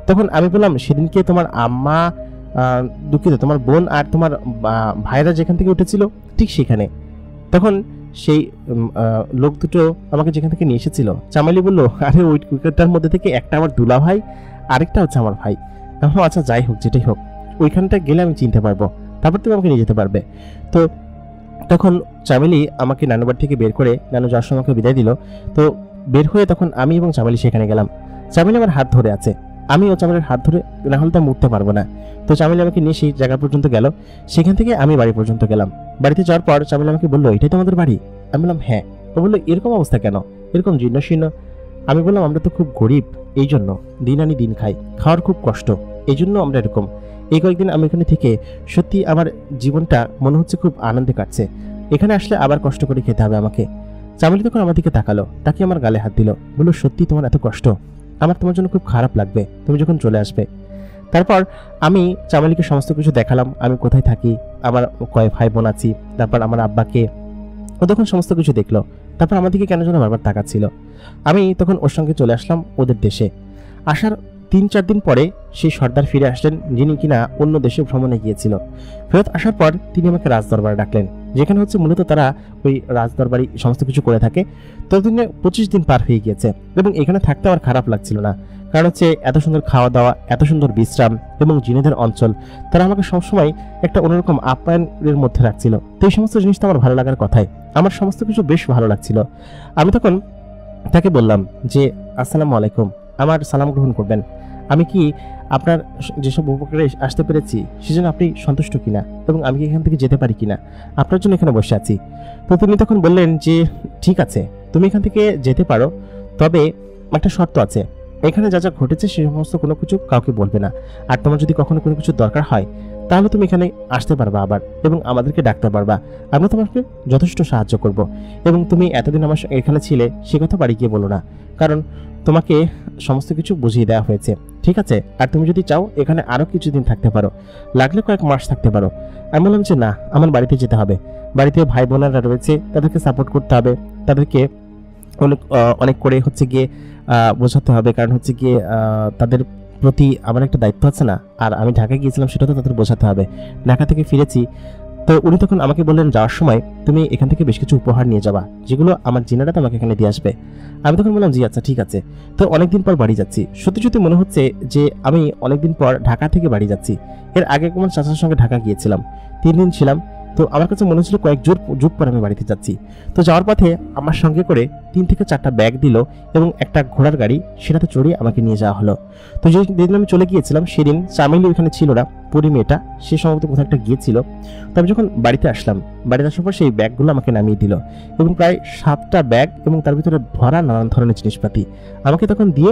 তখন আমি বললাম সেদিনকে তোমার আম্মা, দুঃখিত, তোমার বোন আর তোমার ভাইরা যেখান থেকে উঠেছিল ঠিক সেখানে। তখন সেই লোক দুটো আমাকে যেখান থেকে নিয়ে এসেছিল, চামেলি বলল, আরে ওইটার মধ্যে থেকে একটা আমার দুলা ভাই, আরেকটা হচ্ছে আমার ভাই। এখন আচ্ছা যাই হোক, যেটাই হোক, ওইখানটা গেলে আমি চিনতে পারবো, তারপর তুমি আমাকে নিয়ে যেতে পারবে। তো তখন চামেলি আমাকে নানুবার থেকে বের করে, নানু যাওয়ার সময় আমাকে বিদায় দিল। তো বের হয়ে তখন আমি এবং চামেলি সেখানে গেলাম। চামেলি আমার হাত ধরে আছে, আমি ও চামেলির হাত ধরে, না হলে তো আমি উঠতে পারবো না। তো চামেলি আমাকে নিয়ে সেই জায়গা পর্যন্ত গেল, সেখান থেকে আমি বাড়ি পর্যন্ত গেলাম। বাড়িতে যাওয়ার পর চামেলি আমাকে বললো, এটাই তো আমাদের বাড়ি? আমি বললাম হ্যাঁ। ও বললো, এরকম অবস্থা কেন, এরকম জীর্ণ শীর্ণ? আমি বললাম, আমরা তো খুব গরিব, এই জন্য দিন আনি দিন খাই, খাওয়ার খুব কষ্ট, এই জন্য আমরা এরকম। এই কয়েকদিন আমি এখানে থেকে সত্যি আমার জীবনটা মনে হচ্ছে খুব আনন্দে কাটছে, এখানে আসলে আবার কষ্ট করে খেতে হবে আমাকে। চামেলি তখন আমার দিকে তাকালো, তাকে আমার গালে হাত দিল, বললো, সত্যি তোমার এত কষ্ট? আমার তোমার জন্য খুব খারাপ লাগবে তুমি যখন চলে আসবে। তারপর আমি চামেলিকে সমস্ত কিছু দেখালাম, আমি কোথায় থাকি, আমার কয় ভাই বোন আছি, তারপর আমার আব্বাকে। ও তখন সমস্ত কিছু দেখলো, তারপর আমার দিকে কেন যেন বারবার তাকাচ্ছিল। আমি তখন ওর সঙ্গে চলে আসলাম ওদের দেশে। আসার 3-4 দিন পরে সেই সর্দার ফিরে আসলেন, যিনি কিনা অন্য দেশে ভ্রমণে গিয়েছিল। ফেরত আসার পর তিনি আমাকে রাজদরবারে ডাকলেন, যেখানে হচ্ছে মূলত তারা ওই রাজদরবারি সমস্ত কিছু করে থাকে। ততদিনে 25 দিন পার হয়ে গিয়েছে এবং এখানে থাকতে আমার খারাপ লাগছিল না, কারণ হচ্ছে এত সুন্দর খাওয়া দাওয়া, এত সুন্দর বিশ্রাম এবং জিনেদের অঞ্চল, তারা আমাকে সবসময় একটা অন্যরকম আপ্যায়নের মধ্যে রাখছিল। তো এই সমস্ত জিনিসটা আমার ভালো লাগার কথাই, আমার সমস্ত কিছু বেশ ভালো লাগছিল। আমি তখন তাকে বললাম যে, আসসালামু আলাইকুম, আমার সালাম গ্রহণ করবেন। আমি কি আপনার যেসব উপকারে আসতে পেরেছি সেজন্য আপনি সন্তুষ্ট কিনা, এবং আমি কি এখান থেকে যেতে পারি কিনা, আপনার জন্য এখানে বসে আছি। তো তিনি তখন বললেন যে, ঠিক আছে, তুমি এখান থেকে যেতে পারো, তবে একটা শর্ত আছে, এখানে যা যা ঘটেছে সে সমস্ত কোনো কিছু কাউকে বলবে না, আর তোমার যদি কখনো কোনো কিছু দরকার হয় তাহলে তুমি এখানে আসতে পারবা আবার, এবং আমাদেরকে ডাকতে পারবা, আমরা তোমাকে যথেষ্ট সাহায্য করব। এবং তুমি এতদিন আমার এখানে ছিলে সে কথা বাড়ি গিয়ে বলো না, কারণ তোমাকে সমস্ত কিছু বুঝিয়ে দেওয়া হয়েছে, ঠিক আছে? আর তুমি যদি চাও এখানে আরও কিছুদিন থাকতে পারো, লাগলে কয়েক মাস থাকতে পারো। আমি বললাম যে না, আমার বাড়িতে যেতে হবে, বাড়িতে ভাই বোনেরা রয়েছে, তাদেরকে সাপোর্ট করতে হবে, তাদেরকে অনেক অনেক করে হচ্ছে গিয়ে বোঝাতে হবে, কারণ হচ্ছে গিয়ে তাদের প্রতি আমার একটা দায়িত্ব আছে না, আর আমি ঢাকায় গিয়েছিলাম সেটা তো তাদের বোঝাতে হবে। ঢাকা থেকে ফিরেছি, তো উনি তখন আমাকে বললেন, যাওয়ার সময় তুমি এখান থেকে বেশ কিছু উপহার নিয়ে যাবা, যেগুলো আমার জিনারা তোমাকে এখানে দিয়ে আসবে। আমি তখন বললাম, জি আচ্ছা ঠিক আছে। তো অনেকদিন পর বাড়ি যাচ্ছি, সত্যি সত্যি মনে হচ্ছে যে আমি অনেকদিন পর ঢাকা থেকে বাড়ি যাচ্ছি। এর আগে আমার চাচার সঙ্গে ঢাকা গিয়েছিলাম, 3 দিন ছিলাম, তো আমার কাছে মনে হচ্ছিল কয়েক যুগ পর আমি বাড়িতে যাচ্ছি। তো যাওয়ার পথে আমার সঙ্গে করে 3 থেকে 4টা ব্যাগ দিল এবং একটা ঘোড়ার গাড়ি, সেটাতে চড়িয়ে আমাকে নিয়ে যাওয়া হলো। তো যেদিন আমি চলে গিয়েছিলাম সেদিন চামেলি ওখানে ছিল না, পরি মেয়েটা সে সম্ভবত কোথাও একটা গিয়েছিল। তবে যখন বাড়িতে আসলাম, বাড়িতে আসার পর সেই ব্যাগগুলো আমাকে নামিয়ে দিল, এবং প্রায় 7টা ব্যাগ এবং তার ভিতরে ভরা নানান ধরনের জিনিসপাতি আমাকে তখন দিয়ে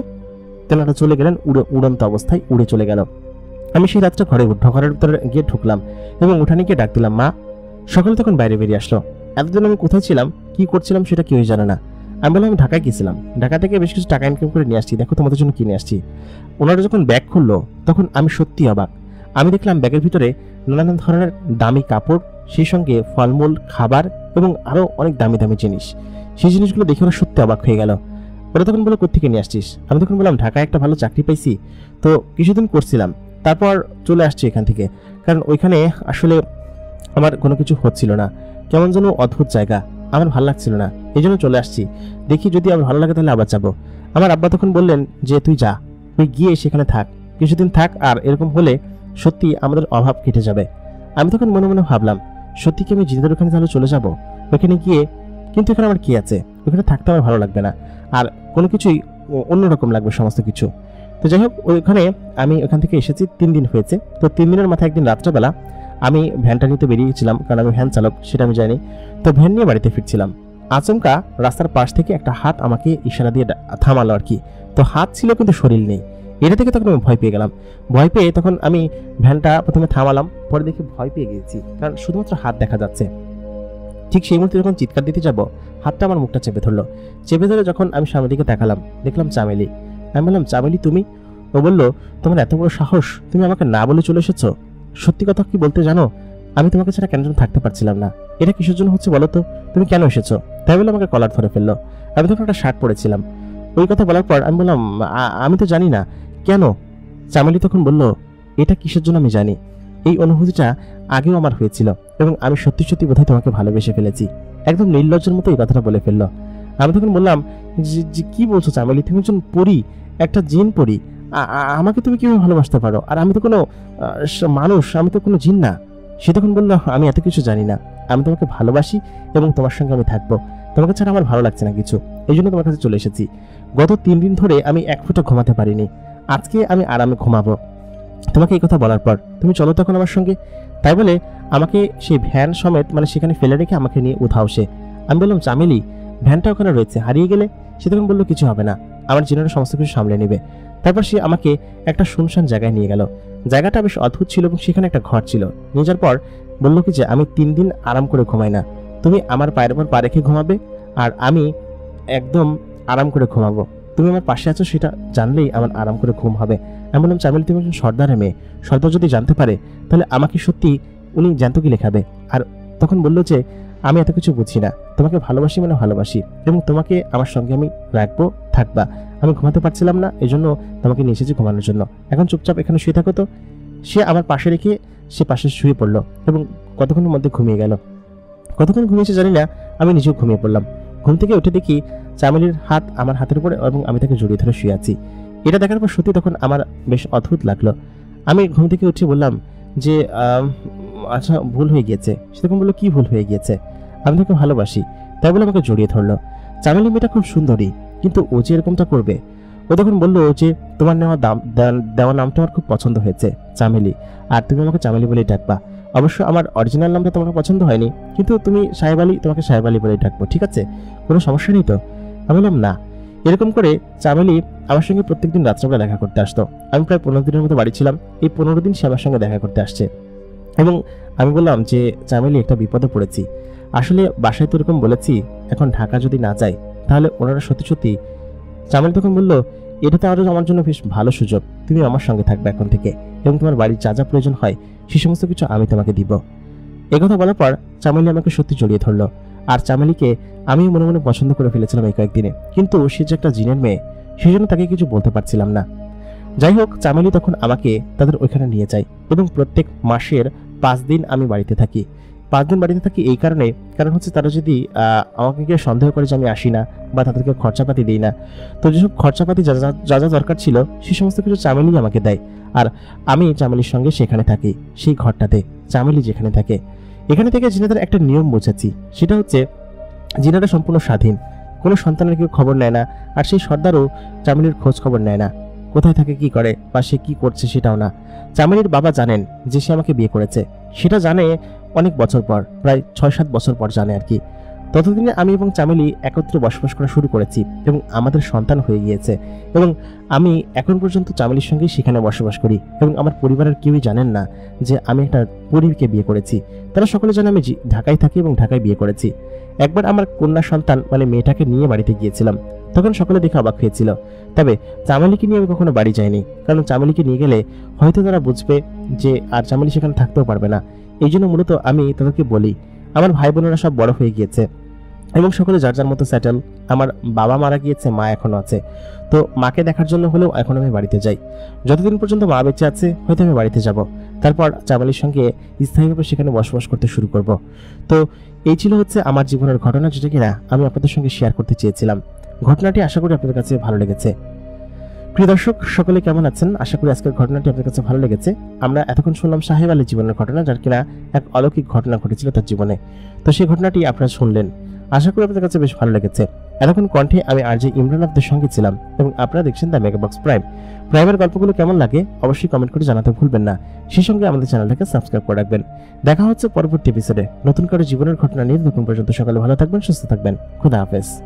তেনারা চলে গেলেন, উড়ন্ত অবস্থায় উড়ে চলে গেল। আমি সেই রাতটা ঘরের ভিতরে গিয়ে ঢুকলাম এবং উঠানে গিয়ে ডাক দিলাম, মা। সকালে তখন বাইরে বেরিয়ে আসলো। এতদিন আমি কোথায় ছিলাম, কি করছিলাম সেটা কেউই জানে না। আমি বললাম, আমি ঢাকায় গেছিলাম, ঢাকা থেকে বেশ কিছু টাকা ইনকাম করে নিয়ে আসছি, দেখো তোমাদের জন্য কিনে আসছি। ওনারা যখন ব্যাগ খুললো তখন আমি সত্যি অবাক। আমি দেখলাম ব্যাগের ভিতরে নানান ধরনের দামি কাপড়, সেই সঙ্গে ফলমূল, খাবার এবং আরও অনেক দামি দামি জিনিস। সেই জিনিসগুলো দেখে ওরা সত্যি অবাক হয়ে গেল। ওরা তখন বললো, কোত্থেকে নিয়ে আসছিস? আমি তখন বললাম, ঢাকায় একটা ভালো চাকরি পাইছি, তো কিছুদিন করছিলাম, তারপর চলে আসছি এখান থেকে, কারণ ওইখানে আসলে আমার কোনো কিছু হচ্ছিল না, কেমন যেন অদ্ভুত জায়গা, আমার ভালো লাগছিল না, এই জন্য চলে আসছি, দেখি যদি আমার ভালো লাগে তাহলে আবার যাবো। আমার আব্বা তখন বললেন যে, তুই যা, তুই গিয়ে সেখানে থাক, কিছুদিন থাক, আর এরকম হলে সত্যি আমাদের অভাব কেটে যাবে। আমি তখন মনে মনে ভাবলাম, সত্যি কি আমি জিনেদের ওখানে তাহলে চলে যাব ওখানে গিয়ে? কিন্তু এখানে আমার কি আছে, ওখানে থাকতে আমার ভালো লাগবে না, আর কোনো কিছুই অন্যরকম লাগবে সমস্ত কিছু। তো যাই হোক, আমি ওখান থেকে এসেছি 3 দিন হয়েছে। তো 3 দিনের মাথায় একদিন রাত্রেবেলা আমি ভ্যানটা নিতে বেরিয়েছিলাম, কারণ আমি ভ্যান চালক, সেটা আমি জানি। তো ভ্যান নিয়ে বাড়িতে ফিরছিলাম, আচমকা রাস্তার পাশ থেকে একটা হাত আমাকে ইশারা দিয়ে থামালো আর কি। তো হাত ছিল কিন্তু শরীর নেই, এটা থেকে তখন আমি ভয় পেয়ে গেলাম। ভয় পেয়ে তখন আমি ভ্যানটা প্রথমে থামালাম, পরে দেখে ভয় পেয়ে গেছি, কারণ শুধুমাত্র হাত দেখা যাচ্ছে। ঠিক সেই মুহূর্তে যখন চিৎকার দিতে যাব, হাতটা আমার মুখটা চেপে ধরলো। চেপে ধরে যখন আমি সামনের দিকে তাকালাম, দেখলাম চামেলি। আমি বললাম, চামেলি তুমি? ও বলল, তোমার এত বড় সাহস, তুমি আমাকে না বলে চলে এসেছো? সত্যি কথা কি বলতে জানো, আমি তোমাকে ছাড়া কেন যেন থাকতে পারছিলাম না। এটা কিসের জন্য হচ্ছে বলো তো, তুমি কেন এসেছো? তাই বলে আমাকে কলার ধরে ফেললো। আমি তখন একটা শার্ট পরেছিলাম, ওই কথা বলার পর আমি বললাম, আমি তো জানি না। কেন? চামেলি তখন বলল, এটা কিসের জন্য আমি জানি। এই অনুভূতিটা আগেও আমার হয়েছিল এবং আমি সত্যি সত্যি বোধহয় তোমাকে ভালোবেসে ফেলেছি। একদম নির্লজ্জের মতো এই কথাটা বলে ফেললো। আমি তখন বললাম, যে কি বলছো চামেলি, তুমি একজন পরী, একটা জিন পরী, আমাকে তুমি কিভাবে ভালোবাসতে পারো? আর আমি তো কোনো মানুষ, আমি তো কোনো জিন না। সে তখন বললো, আমি এত কিছু জানি না, আমি তোমাকে ভালোবাসি এবং তোমার সঙ্গে আমি থাকবো। তোমাকে ছাড়া আমার ভালো লাগছে না কিছু, এই জন্য তোমার কাছে চলে এসেছি। গত 3 দিন ধরে আমি এক ফোঁটা ঘুমাতে পারিনি, আজকে আমি আরামে ঘুমাবো। তোমাকে এই কথা বলার পর তুমি চলো তখন আমার সঙ্গে। তাই বলে আমাকে সেই ভ্যান সমেত মানে সেখানে ফেলে রেখে আমাকে নিয়ে উধাও সে। আমি বললাম, চামেলি, ভ্যানটা ওখানে রয়েছে, হারিয়ে গেলে? সে তখন বললো, কিছু হবে না, আমার জিনেরা সমস্ত কিছু সামলে নেবে। তারপর সে আমাকে একটা শুনশান জায়গায় নিয়ে গেল। জায়গাটা বেশ অদ্ভুত ছিল এবং সেখানে একটা ঘর ছিল। নিয়ে যাওয়ার পর বললো কি যে, আমি 3 দিন আরাম করে ঘুমাই না, তুমি আমার পায়ের উপর পা রেখে ঘুমাবে আর আমি একদম আরাম করে ঘুমাবো। তুমি আমার পাশে আছো সেটা জানলেই আমার আরাম করে ঘুম হবে। আমি বললাম, চামেলি, তুমি একজন সর্দারের মেয়ে, সর্দার যদি জানতে পারে তাহলে আমাকে সত্যি উনি জ্যান্ত কি লেখাবে। আর তখন বললো যে, আমি এত কিছু বুঝি না, তোমাকে ভালোবাসি মানে ভালোবাসি এবং তোমাকে আমার সঙ্গে আমি রাখবো, থাকবা। আমি ঘুমাতে পারছিলাম না, এই জন্য তোমাকে নিয়ে এসেছি ঘুমানোর জন্য। এখন চুপচাপ এখানে শুয়ে থাকো তো। সে আমার পাশে রেখে সে পাশে শুয়ে পড়লো এবং কতক্ষণের মধ্যে ঘুমিয়ে গেল। কতক্ষণ ঘুমিয়েছে জানি না, আমি নিজেও ঘুমিয়ে পড়লাম। ঘুম থেকে উঠে দেখি চামেলির হাত আমার হাতের উপরে এবং আমি তাকে জড়িয়ে ধরে শুয়ে আছি। এটা দেখার পর সত্যি তখন আমার বেশ অদ্ভুত লাগলো। আমি ঘুম থেকে উঠে বললাম যে, আচ্ছা, ভুল হয়ে গিয়েছে। সে তখন বললো, কি ভুল হয়ে গিয়েছে? আমি তাকে ভালোবাসি। তাই বলে আমাকে জড়িয়ে ধরলো। চামেলি মেয়েটা খুব সুন্দরী, কিন্তু ও যে এরকমটা করবে। ও তখন বললো যে, তোমার দেওয়া নামটা আমার খুব পছন্দ হয়েছে, চামেলি, আর তুমি আমাকে চামেলি বলেই ডাকবা। অবশ্য আমার অরিজিনাল নামটা তোমাকে পছন্দ হয়নি, কিন্তু তুমি সাহেব আলী, তোমাকে সাহেব আলী বলেই ডাকবো, ঠিক আছে? কোনো সমস্যা নেই তো? আমি বললাম, না। এরকম করে চামেলি আমার সঙ্গে প্রত্যেকদিন রাত্রেবেলা দেখা করতে আসতো। আমি প্রায় 15 দিনের মতো বাড়ি ছিলাম। এই 15 দিন সে আমার সঙ্গে দেখা করতে আসছে এবং আমি বললাম যে, চামেলি, একটা বিপদে পড়েছি। আসলে বাসায় তো এরকম বলেছি, এখন ঢাকা যদি না যাই তাহলে ওনারা সত্যি সত্যি। চামেলি তখন বললো, এটা তো আরও আমার জন্য বেশ ভালো সুযোগ, তুমি আমার সঙ্গে থাকবে এখন থেকে এবং তোমার বাড়ির যা যা প্রয়োজন হয় সে সমস্ত কিছু আমি তোমাকে দিব। একথা বলার পর চামেলি আমাকে সত্যি জড়িয়ে ধরলো। আর চামেলিকে আমিও মনে মনে পছন্দ করে ফেলেছিলাম এই কয়েকদিনে, কিন্তু সে যে একটা জিনের মেয়ে, সেই জন্য তাকে কিছু বলতে পারছিলাম না। যাই হোক, চামেলি তখন আমাকে তাদের ওইখানে নিয়ে যায় এবং প্রত্যেক মাসের 5 দিন আমি বাড়িতে থাকি। 5 দিন বাড়িতে থাকি এই কারণ হচ্ছে তারা যদি আমাকে গিয়ে সন্দেহ করে যে আমি আসি না বা তাদেরকে খরচাপাতি দিই না, তো যেসব খরচাপাতি যা যা দরকার ছিল সেই সমস্ত কিছু চামেলি আমাকে দেয়। আর আমি চামেলির সঙ্গে সেখানে থাকি, সেই ঘরটাতে চামেলি যেখানে থাকে। এখানে থেকে জিনাদের একটা নিয়ম বুঝেছি, সেটা হচ্ছে জিনারা সম্পূর্ণ স্বাধীন, কোনো সন্তানের কেউ খবর নেয় না। আর সেই সর্দারও চামেলির খোঁজ খবর নেয় না, কোথায় থাকে, কি করে বা সে কি করছে সেটাও না। চামেলির বাবা জানেন যে সে আমাকে বিয়ে করেছে, সেটা জানে অনেক বছর পর, প্রায় 6-7 বছর পর জানে আর কি। ততদিনে আমি এবং চামেলি একত্রে বসবাস করা শুরু করেছি এবং আমাদের সন্তান হয়ে গিয়েছে এবং আমি এখন পর্যন্ত চামেলির সঙ্গেই সেখানে বসবাস করি এবং আমার পরিবারের কেউই জানেন না যে আমি একটা পরীকে বিয়ে করেছি। তারা সকলে জানে আমি ঢাকায় থাকি এবং ঢাকায় বিয়ে করেছি। একবার আমার কন্যা সন্তান মানে মেয়েটাকে নিয়ে বাড়িতে গিয়েছিলাম, তখন সকলে দেখে অবাক হয়েছিল। তবে চামেলিকে নিয়ে আমি কখনো বাড়ি যাইনি, কারণ চামেলিকে নিয়ে গেলে হয়তো তারা বুঝবে যে আর চামেলি সেখানে থাকতেও পারবে না। এই জন্য মূলত আমি তাদেরকে বলি, আমার ভাই বোনেরা সব বড় হয়ে গিয়েছে এবং সকলে যার যার মতো সেটেল। আমার বাবা মারা গিয়েছে, মা এখনো আছে, তো মাকে দেখার জন্য হলেও এখন আমি বাড়িতে যাই। যতদিন পর্যন্ত মা বেঁচে আছে হয়তো আমি বাড়িতে যাব, তারপর চামেলির সঙ্গে স্থায়ীভাবে সেখানে বসবাস করতে শুরু করব। তো এই ছিল হচ্ছে আমার জীবনের ঘটনা, যেটা কিনা আমি আপনাদের সঙ্গে শেয়ার করতে চেয়েছিলাম। ঘটনাটি আশা করি আপনাদের কাছে ভালো লেগেছে। প্রিয় দর্শক, সকলে কেমন আছেন? আশা করি আজকের ঘটনাটি আপনাদের কাছে ভালো লেগেছে। আমরা এতক্ষণ শুনলাম সাহেব আলীর জীবনের ঘটনা, যার কিনা এক অলৌকিক ঘটনা ঘটেছিল তার জীবনে। তো সেই ঘটনাটি আপনারা শুনলেন, আশা করি আপনাদের কাছে বেশ ভালো লেগেছে। এতক্ষণ কণ্ঠে আমি আরজে ইমরান আপনাদের সঙ্গে ছিলাম এবং আপনারা দেখছেন দ্য মেগাবক্স প্রাইম। প্রাইমের গল্পগুলো কেমন লাগে অবশ্যই কমেন্ট করে জানাতে ভুলবেন না। সেই সঙ্গে আমাদের চ্যানেলটাকে সাবস্ক্রাইব করে রাখবেন। দেখা হচ্ছে পরবর্তী এপিসোডে নতুন করে জীবনের ঘটনা নিয়ে। তখন পর্যন্ত সকালে ভালো থাকবেন, সুস্থ থাকবেন। খোদা হাফেজ।